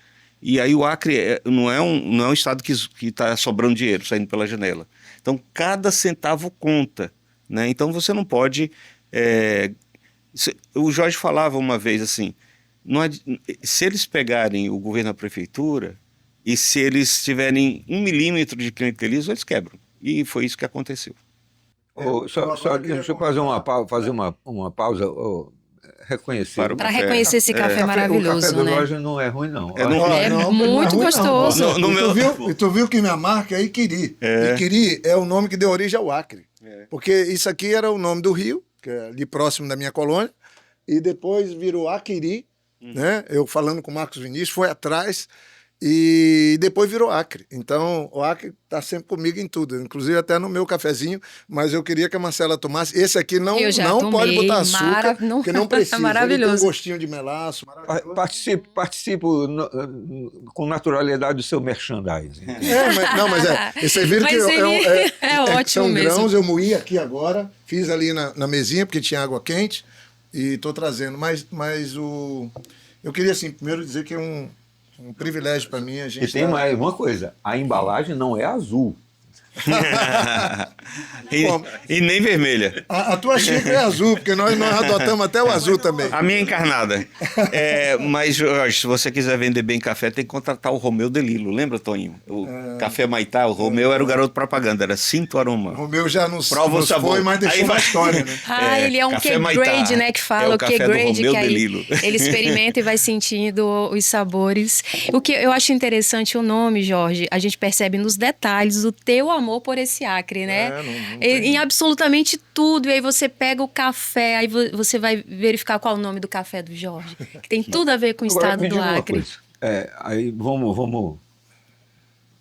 E aí o Acre não é um estado que está sobrando dinheiro, saindo pela janela. Então, cada centavo conta. Né? Então, você não pode... O Jorge falava uma vez assim, se eles pegarem o governo da prefeitura... E se eles tiverem 1 milímetro de clientelismo, eles quebram. E foi isso que aconteceu. Deixa eu fazer uma pausa. Reconhecer. Para reconhecer esse café maravilhoso, o café do né? Jorge não é ruim, não. É muito gostoso. Tu viu que minha marca é Iquiri. Iquiri é o nome que deu origem ao Acre. Porque isso aqui era o nome do rio, que é ali próximo da minha colônia, e depois virou Aquiri, né? Eu falando com o Marcos Vinícius, foi atrás... E depois virou Acre. Então, o Acre está sempre comigo em tudo, inclusive até no meu cafezinho, mas eu queria que a Marcela tomasse. Esse aqui não pode botar açúcar, porque não precisa. Maravilhoso. Ele tem um gostinho de melaço. Participo com naturalidade do seu merchandising. Vocês viram que ótimo são mesmo. grãos, eu moí aqui agora, fiz ali na mesinha, porque tinha água quente, e estou trazendo. Mas eu queria, assim, primeiro dizer que é um privilégio para mim. A gente e tem mais uma coisa, a embalagem não é azul. e nem vermelha. A tua xícara é azul, porque nós adotamos até o azul também. A minha é encarnada. Mas, Jorge, se você quiser vender bem café, tem que contratar o Romeu Delilo. Lembra, Toninho? O Café Maitá, o Romeu era o garoto propaganda, era Sinto Aroma. O Romeu já nos sabor. Foi, mas deixou uma história, né? Ele é um Q-grade, né, que fala, o Q-grade, que aí ele experimenta e vai sentindo os sabores. O que eu acho interessante o nome, Jorge, a gente percebe nos detalhes o teu amor por esse Acre, né? Em absolutamente tudo. E aí você pega o café, aí você vai verificar qual é o nome do café do Jorge, que tem tudo a ver com o estado do Acre. Aí vamos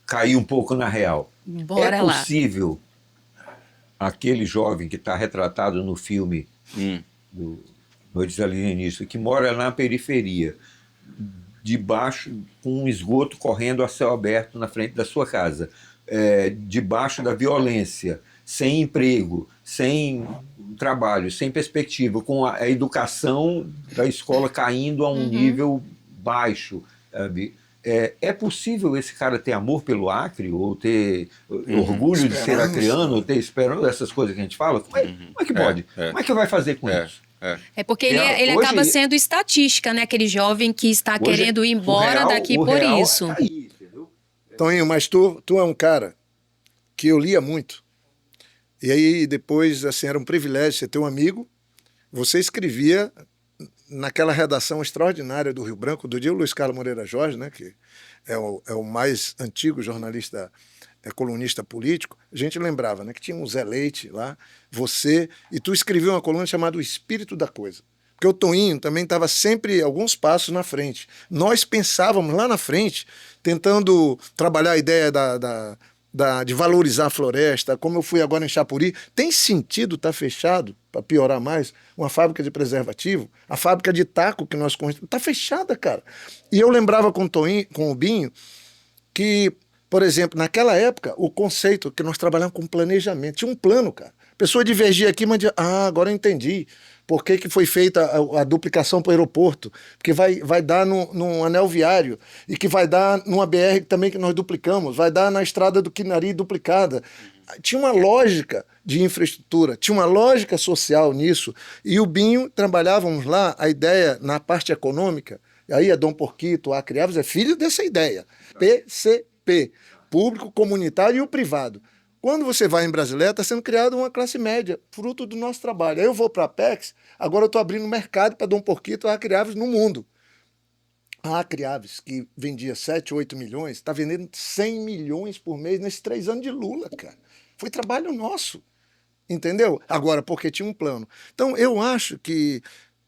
cair um pouco na real. Bora É lá. possível aquele jovem que está retratado no filme do Noites Alienígenas, que mora na periferia, debaixo, com um esgoto correndo a céu aberto na frente da sua casa, debaixo da violência, sem emprego, sem trabalho, sem perspectiva, com a educação da escola caindo a um nível baixo, sabe? É possível esse cara ter amor pelo Acre, ou ter orgulho de ser acreano, ou ter esperança, essas coisas que a gente fala? Como é que pode? Como é que vai fazer com isso? É porque ele Hoje- acaba sendo estatística, né? Aquele jovem que está Hoje, querendo ir embora daqui o por real isso. tá aí, entendeu? Toninho, mas tu é um cara que eu lia muito. E aí depois, assim, era um privilégio você ter um amigo. Você escrevia naquela redação extraordinária do Rio Branco, do dia o Luiz Carlos Moreira Jorge, né, que é o mais antigo jornalista, colunista político. A gente lembrava, né, que tinha um Zé Leite lá, você, e tu escrevia uma coluna chamada O Espírito da Coisa. Porque o Toninho também estava sempre alguns passos na frente. Nós pensávamos lá na frente, tentando trabalhar a ideia de valorizar a floresta, como eu fui agora em Chapuri. Tem sentido estar fechado, para piorar mais, uma fábrica de preservativo? A fábrica de taco que nós construímos está fechada, cara. E eu lembrava com o Binho, que, por exemplo, naquela época, o conceito que nós trabalhamos com planejamento, tinha um plano, cara. A pessoa divergia aqui, mas agora eu entendi por que foi feita a duplicação para o aeroporto, porque vai dar num anel viário, e que vai dar numa BR também que nós duplicamos, vai dar na estrada do Quinari duplicada. Tinha uma lógica de infraestrutura, tinha uma lógica social nisso, e o Binho, trabalhávamos lá a ideia na parte econômica, e aí Dom Porquito, Acre Aves é filho dessa ideia, PCP, público, comunitário e o privado. Quando você vai em Brasileia, está sendo criada uma classe média, fruto do nosso trabalho. Aí eu vou para a Apex, agora eu estou abrindo mercado para Dom Porquito e Acre Aves no mundo. A Acre Aves, que vendia 7, 8 milhões, está vendendo 100 milhões por mês nesses 3 anos de Lula, cara. Foi trabalho nosso, entendeu? Agora, porque tinha um plano. Então, eu acho que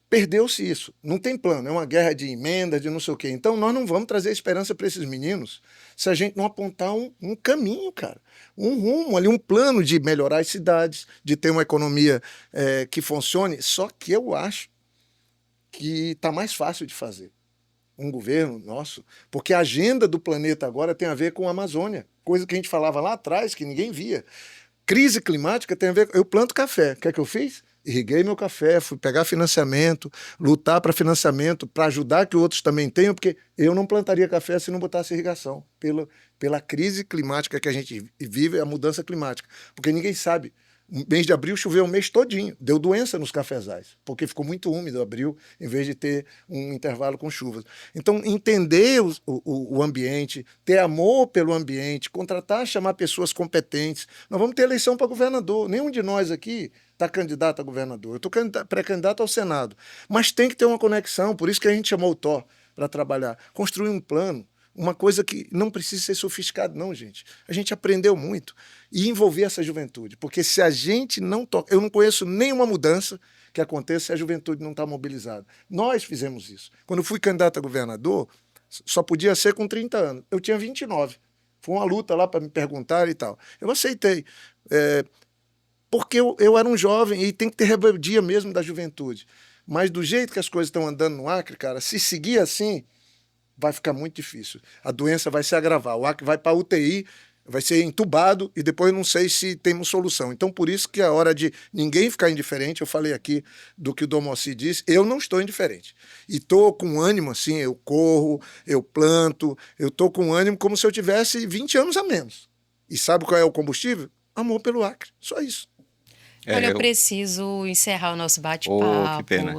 perdeu-se isso. Não tem plano, é uma guerra de emendas, de não sei o quê. Então, nós não vamos trazer esperança para esses meninos se a gente não apontar um caminho, cara. Um rumo ali, um plano de melhorar as cidades, de ter uma economia que funcione. Só que eu acho que está mais fácil de fazer. Um governo nosso, porque a agenda do planeta agora tem a ver com a Amazônia, coisa que a gente falava lá atrás, que ninguém via. Crise climática tem a ver com... Eu planto café. O que é que eu fiz? Irriguei meu café, fui pegar financiamento, lutar para financiamento, para ajudar que outros também tenham, porque eu não plantaria café se não botasse irrigação, pela crise climática que a gente vive, a mudança climática. Porque ninguém sabe. No mês de abril choveu o mês todinho, deu doença nos cafezais, porque ficou muito úmido abril, em vez de ter um intervalo com chuvas. Então, entender o ambiente, ter amor pelo ambiente, contratar, chamar pessoas competentes. Nós vamos ter eleição para governador. Nenhum de nós aqui está candidato a governador. Eu estou pré-candidato ao Senado. Mas tem que ter uma conexão, por isso que a gente chamou o Thor para trabalhar. Construir um plano, uma coisa que não precisa ser sofisticado, não, gente. A gente aprendeu muito. E envolver essa juventude. Porque se a gente não toca... Eu não conheço nenhuma mudança que aconteça se a juventude não está mobilizada. Nós fizemos isso. Quando eu fui candidato a governador, só podia ser com 30 anos. Eu tinha 29. Foi uma luta lá para me perguntar e tal. Eu aceitei. Porque eu era um jovem e tem que ter rebeldia mesmo da juventude. Mas do jeito que as coisas estão andando no Acre, cara, se seguir assim, vai ficar muito difícil. A doença vai se agravar. O Acre vai para a UTI, vai ser entubado e depois não sei se temos solução. Então, por isso que é a hora de ninguém ficar indiferente. Eu falei aqui do que o Dom Moacir disse. Eu não estou indiferente. E estou com ânimo, assim, eu corro, eu planto, eu estou com ânimo como se eu tivesse 20 anos a menos. E sabe qual é o combustível? Amor pelo Acre. Só isso. Olha, eu preciso encerrar o nosso bate-papo. Oh, que pena.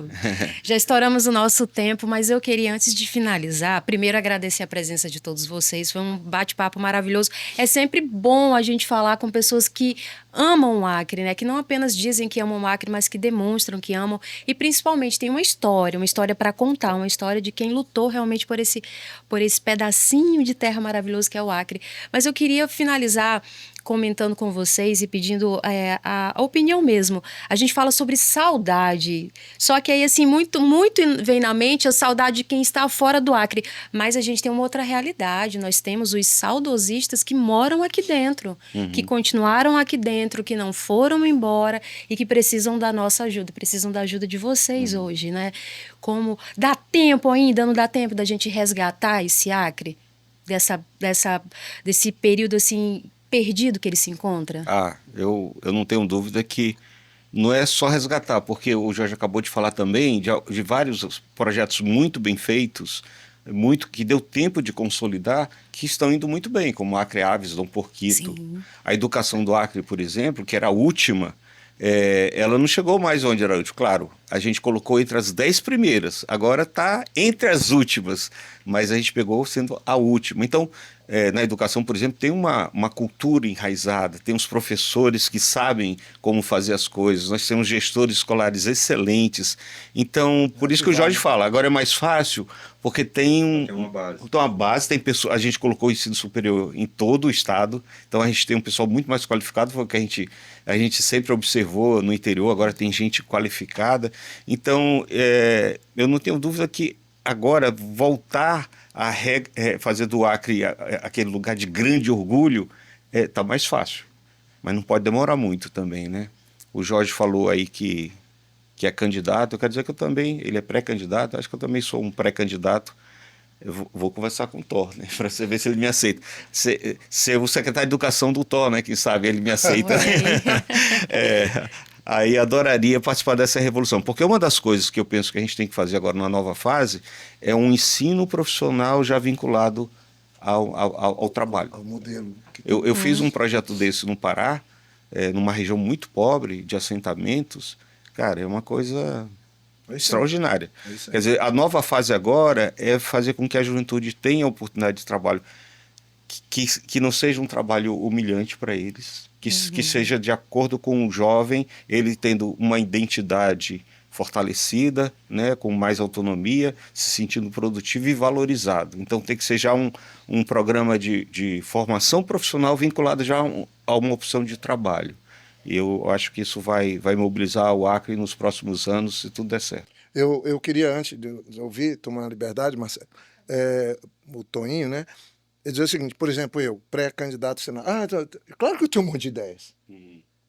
Já estouramos o nosso tempo, mas eu queria, antes de finalizar, primeiro agradecer a presença de todos vocês. Foi um bate-papo maravilhoso. É sempre bom a gente falar com pessoas que amam o Acre, né? Que não apenas dizem que amam o Acre, mas que demonstram que amam. E principalmente tem uma história para contar, uma história de quem lutou realmente por esse pedacinho de terra maravilhoso que é o Acre. Mas eu queria finalizar comentando com vocês e pedindo a opinião mesmo. A gente fala sobre saudade, só que aí assim, muito vem na mente a saudade de quem está fora do Acre, mas a gente tem uma outra realidade, nós temos os saudosistas que moram aqui dentro, que continuaram aqui dentro, que não foram embora e que precisam da nossa ajuda, precisam da ajuda de vocês hoje, né? Como dá tempo ainda, não dá tempo da gente resgatar esse Acre? Desse período assim perdido que ele se encontra? Eu não tenho dúvida que não é só resgatar, porque o Jorge acabou de falar também de vários projetos muito bem feitos, muito que deu tempo de consolidar, que estão indo muito bem, como Acre Aves, Dom Porquito. Sim. A educação do Acre, por exemplo, que era a última, ela não chegou mais onde era útil. Claro, a gente colocou entre as 10 primeiras, agora está entre as últimas, mas a gente pegou sendo a última. Então, na educação, por exemplo, tem uma cultura enraizada, tem os professores que sabem como fazer as coisas, nós temos gestores escolares excelentes. Então, por isso que o Jorge fala, agora é mais fácil, porque tem uma base, tem pessoas, a gente colocou o ensino superior em todo o estado, então a gente tem um pessoal muito mais qualificado, foi o que a gente sempre observou no interior, agora tem gente qualificada. Então, eu não tenho dúvida que agora voltar a fazer do Acre aquele lugar de grande orgulho está mais fácil, mas não pode demorar muito também, né? O Jorge falou aí que é candidato, eu quero dizer que eu também, ele é pré-candidato, acho que eu também sou um pré-candidato. Eu vou conversar com o Thor, né, para você ver se ele me aceita. Ser o secretário de Educação do Thor, né, quem sabe ele me aceita. Aí adoraria participar dessa revolução, porque uma das coisas que eu penso que a gente tem que fazer agora na nova fase é um ensino profissional já vinculado ao trabalho. Ao modelo. Eu fiz um projeto desse no Pará, numa região muito pobre, de assentamentos. Cara, é uma coisa extraordinária. Quer dizer, a nova fase agora é fazer com que a juventude tenha oportunidade de trabalho, que não seja um trabalho humilhante para eles, que seja de acordo com o jovem, ele tendo uma identidade fortalecida, né, com mais autonomia, se sentindo produtivo e valorizado. Então tem que ser já um programa de formação profissional vinculado já a uma opção de trabalho. E eu acho que isso vai mobilizar o Acre nos próximos anos, se tudo der certo. Eu queria, antes de ouvir, tomar a liberdade, Marcelo, o Toinho, né? Dizer o seguinte, por exemplo, eu, pré-candidato a senador. Claro que eu tenho um monte de ideias,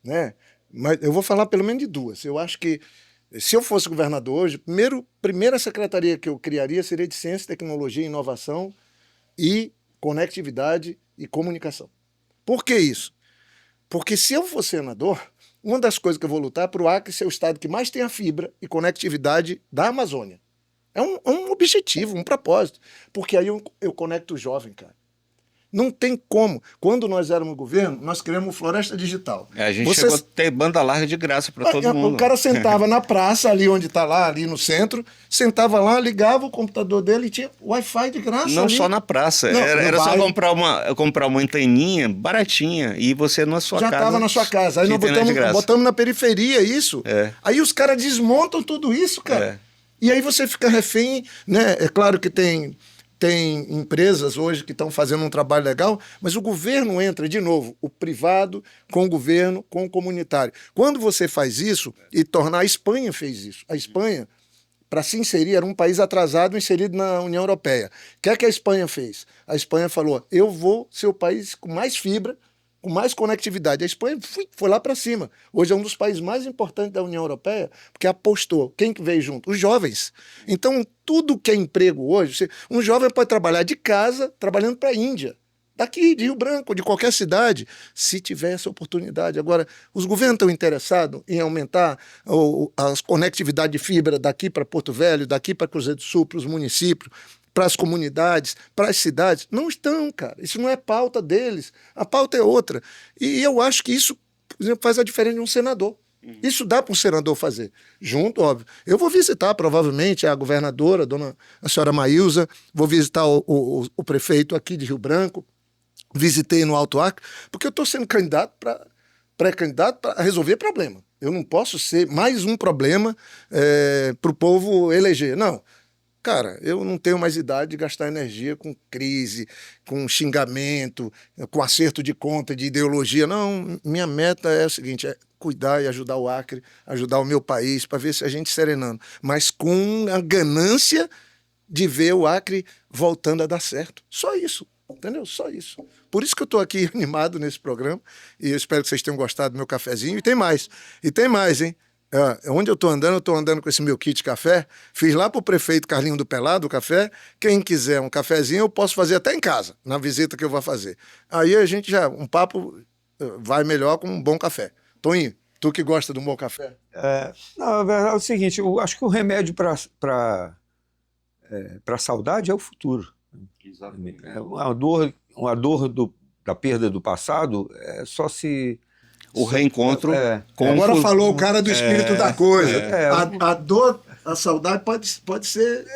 né? Mas eu vou falar pelo menos de duas. Eu acho que, se eu fosse governador hoje, primeira secretaria que eu criaria seria de Ciência, Tecnologia, Inovação e Conectividade e Comunicação. Por que isso? Porque se eu for senador, uma das coisas que eu vou lutar é para o Acre ser o estado que mais tem a fibra e conectividade da Amazônia. É um objetivo, um propósito. Porque aí eu conecto o jovem, cara. Não tem como. Quando nós éramos governo, nós criamos Floresta Digital. A gente chegou a ter banda larga de graça para todo mundo. O cara sentava na praça, ali onde está lá, ali no centro, sentava lá, ligava o computador dele e tinha Wi-Fi de graça. Não ali. só na praça. Não, era só comprar uma anteninha baratinha e você na sua casa. Já estava na sua casa. Aí nós botamos na periferia isso. Aí os caras desmontam tudo isso, cara. E aí você fica refém, né? É claro que tem empresas hoje que estão fazendo um trabalho legal, mas o governo entra, de novo, o privado com o governo, com o comunitário. Quando você faz isso, a Espanha fez isso. A Espanha, para se inserir, era um país atrasado inserido na União Europeia. O que é que a Espanha fez? A Espanha falou, eu vou ser o país com mais fibra, com mais conectividade. A Espanha foi lá para cima. Hoje é um dos países mais importantes da União Europeia, porque apostou. Quem que veio junto? Os jovens. Então, tudo que é emprego hoje, um jovem pode trabalhar de casa, trabalhando para a Índia, daqui de Rio Branco, de qualquer cidade, se tiver essa oportunidade. Agora, os governos estão interessados em aumentar a conectividade de fibra daqui para Porto Velho, daqui para Cruzeiro do Sul, para os municípios, para as comunidades, para as cidades. Não estão, cara. Isso não é pauta deles. A pauta é outra. E eu acho que isso, por exemplo, faz a diferença de um senador. Isso dá para um senador fazer. Junto, óbvio. Eu vou visitar, provavelmente, a governadora, a senhora Maílza, vou visitar o prefeito aqui de Rio Branco, visitei no Alto Acre, porque eu estou sendo pré-candidato para resolver problema. Eu não posso ser mais um problema para o povo eleger. Não. Cara, eu não tenho mais idade de gastar energia com crise, com xingamento, com acerto de conta, de ideologia. Não, minha meta é o seguinte, é cuidar e ajudar o Acre, ajudar o meu país, para ver se a gente serenando. Mas com a ganância de ver o Acre voltando a dar certo. Só isso, entendeu? Só isso. Por isso que eu estou aqui animado nesse programa e eu espero que vocês tenham gostado do meu cafezinho. E tem mais, hein? Onde eu estou andando com esse meu kit café. Fiz lá para o prefeito Carlinho do Pelado o café. Quem quiser um cafezinho, eu posso fazer até em casa, na visita que eu vou fazer. Aí a gente um papo vai melhor com um bom café. Toninho, tu que gosta de um bom café? Não, a verdade é o seguinte, eu acho que o remédio para a saudade é o futuro. Exatamente. Uma dor da perda do passado é só se... O reencontro com Agora falou o cara do espírito da coisa. A dor, a saudade pode ser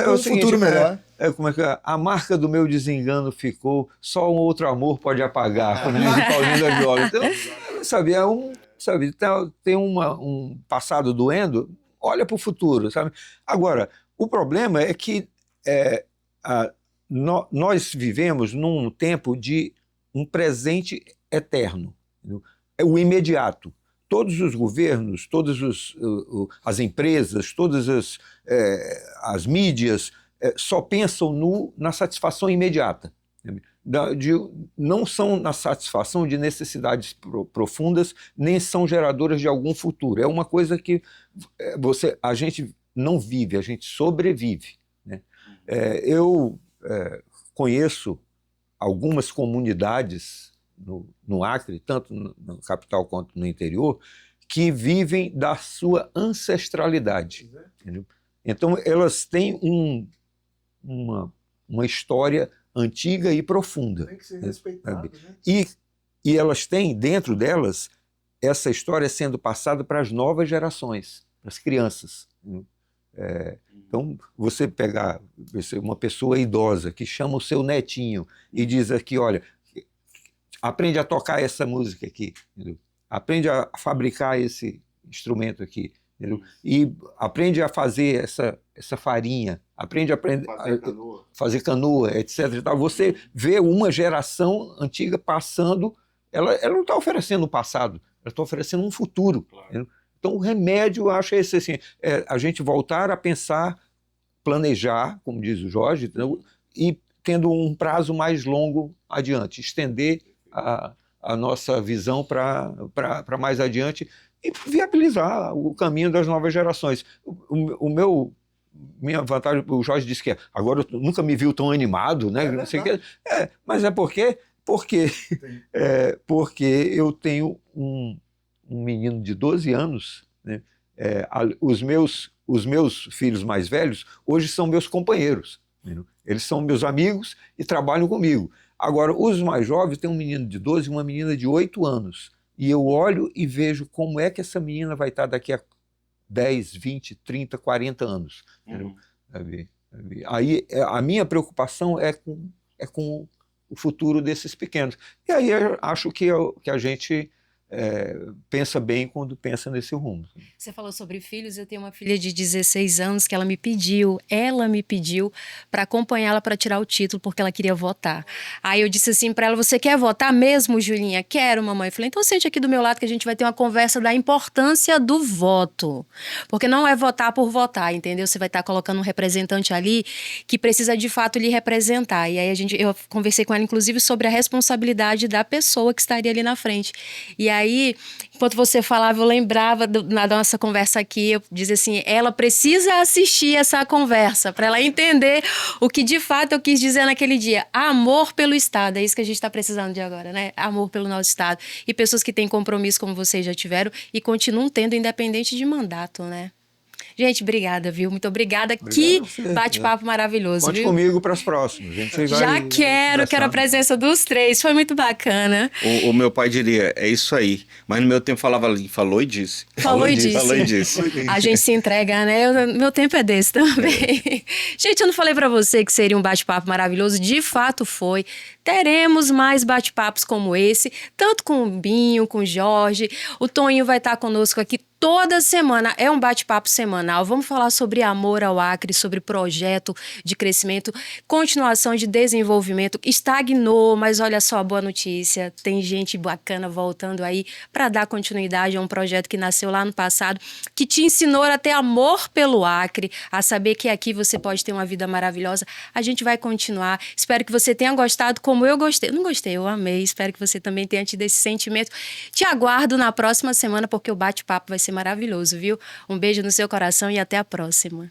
o futuro melhor. Como é que é? A marca do meu desengano ficou, só um outro amor pode apagar, como diz o Paulinho da Viola. Então, sabe, tem um passado doendo, olha para o futuro, sabe? Agora, o problema é que nós vivemos num tempo de um presente eterno, entendeu? É o imediato. Todos os governos, todas as empresas, todas as mídias só pensam na satisfação imediata. Não são na satisfação de necessidades profundas, nem são geradoras de algum futuro. É uma coisa que a gente não vive, a gente sobrevive, né? Eu conheço algumas comunidades no Acre, tanto na capital quanto no interior, que vivem da sua ancestralidade. Entendeu? Então, elas têm uma história antiga e profunda. Tem que ser respeitado, né? E elas têm, dentro delas, essa história sendo passada para as novas gerações, para as crianças. Então, você pegar uma pessoa idosa que chama o seu netinho e diz aqui, olha, aprende a tocar essa música aqui, entendeu? Aprende a fabricar esse instrumento aqui, entendeu? E aprende a fazer essa farinha, aprende a fazer canoa, etc. E tal. Você vê uma geração antiga passando, ela não está oferecendo o passado, ela está oferecendo um futuro. Claro. Então, o remédio, eu acho, é esse, assim, a gente voltar a pensar, planejar, como diz o Jorge, entendeu? E tendo um prazo mais longo adiante, estender a nossa visão para mais adiante e viabilizar o caminho das novas gerações. Minha vantagem, o Jorge disse que agora eu nunca me viu tão animado, né? Não sei que, mas é porque eu tenho um menino de 12 anos, né? Os meus filhos mais velhos hoje são meus companheiros, entendeu? Eles são meus amigos e trabalham comigo. Agora, os mais jovens, tem um menino de 12 e uma menina de 8 anos. E eu olho e vejo como é que essa menina vai estar daqui a 10, 20, 30, 40 anos. Aí a minha preocupação é com o futuro desses pequenos. E aí eu acho que a gente pensa bem quando pensa nesse rumo. Você falou sobre filhos, eu tenho uma filha de 16 anos que ela me pediu para acompanhá-la para tirar o título, porque ela queria votar. Aí eu disse assim para ela, você quer votar mesmo, Julinha? Quero, mamãe. Eu falei, então sente aqui do meu lado que a gente vai ter uma conversa da importância do voto. Porque não é votar por votar, entendeu? Você vai estar colocando um representante ali que precisa de fato lhe representar. E aí eu conversei com ela, inclusive, sobre a responsabilidade da pessoa que estaria ali na frente. E aí, enquanto você falava, eu lembrava na nossa conversa aqui, eu dizia assim, ela precisa assistir essa conversa para ela entender o que de fato eu quis dizer naquele dia. Amor pelo Estado, é isso que a gente está precisando de agora, né? Amor pelo nosso Estado. E pessoas que têm compromisso como vocês já tiveram e continuam tendo, independente de mandato, né? Gente, obrigada, viu? Muito obrigada. Que bate-papo maravilhoso, Conte viu? comigo para as próximas. A gente Já quero a presença dos três. Foi muito bacana. O meu pai diria, é isso aí. Mas no meu tempo falou e disse. Falou e disse. Falou e disse. A gente se entrega, né? Meu tempo é desse também. Gente, eu não falei pra você que seria um bate-papo maravilhoso. De fato foi. Teremos mais bate-papos como esse, tanto com o Binho, com o Jorge. O Toninho vai estar conosco aqui toda semana. É um bate-papo semanal. Vamos falar sobre amor ao Acre, sobre projeto de crescimento, continuação de desenvolvimento. Estagnou, mas olha só a boa notícia. Tem gente bacana voltando aí para dar continuidade a um projeto que nasceu lá no passado, que te ensinou a ter amor pelo Acre, a saber que aqui você pode ter uma vida maravilhosa. A gente vai continuar. Espero que você tenha gostado como eu gostei. Eu não gostei, eu amei. Espero que você também tenha tido esse sentimento. Te aguardo na próxima semana, porque o bate-papo vai ser maravilhoso, viu? Um beijo no seu coração e até a próxima.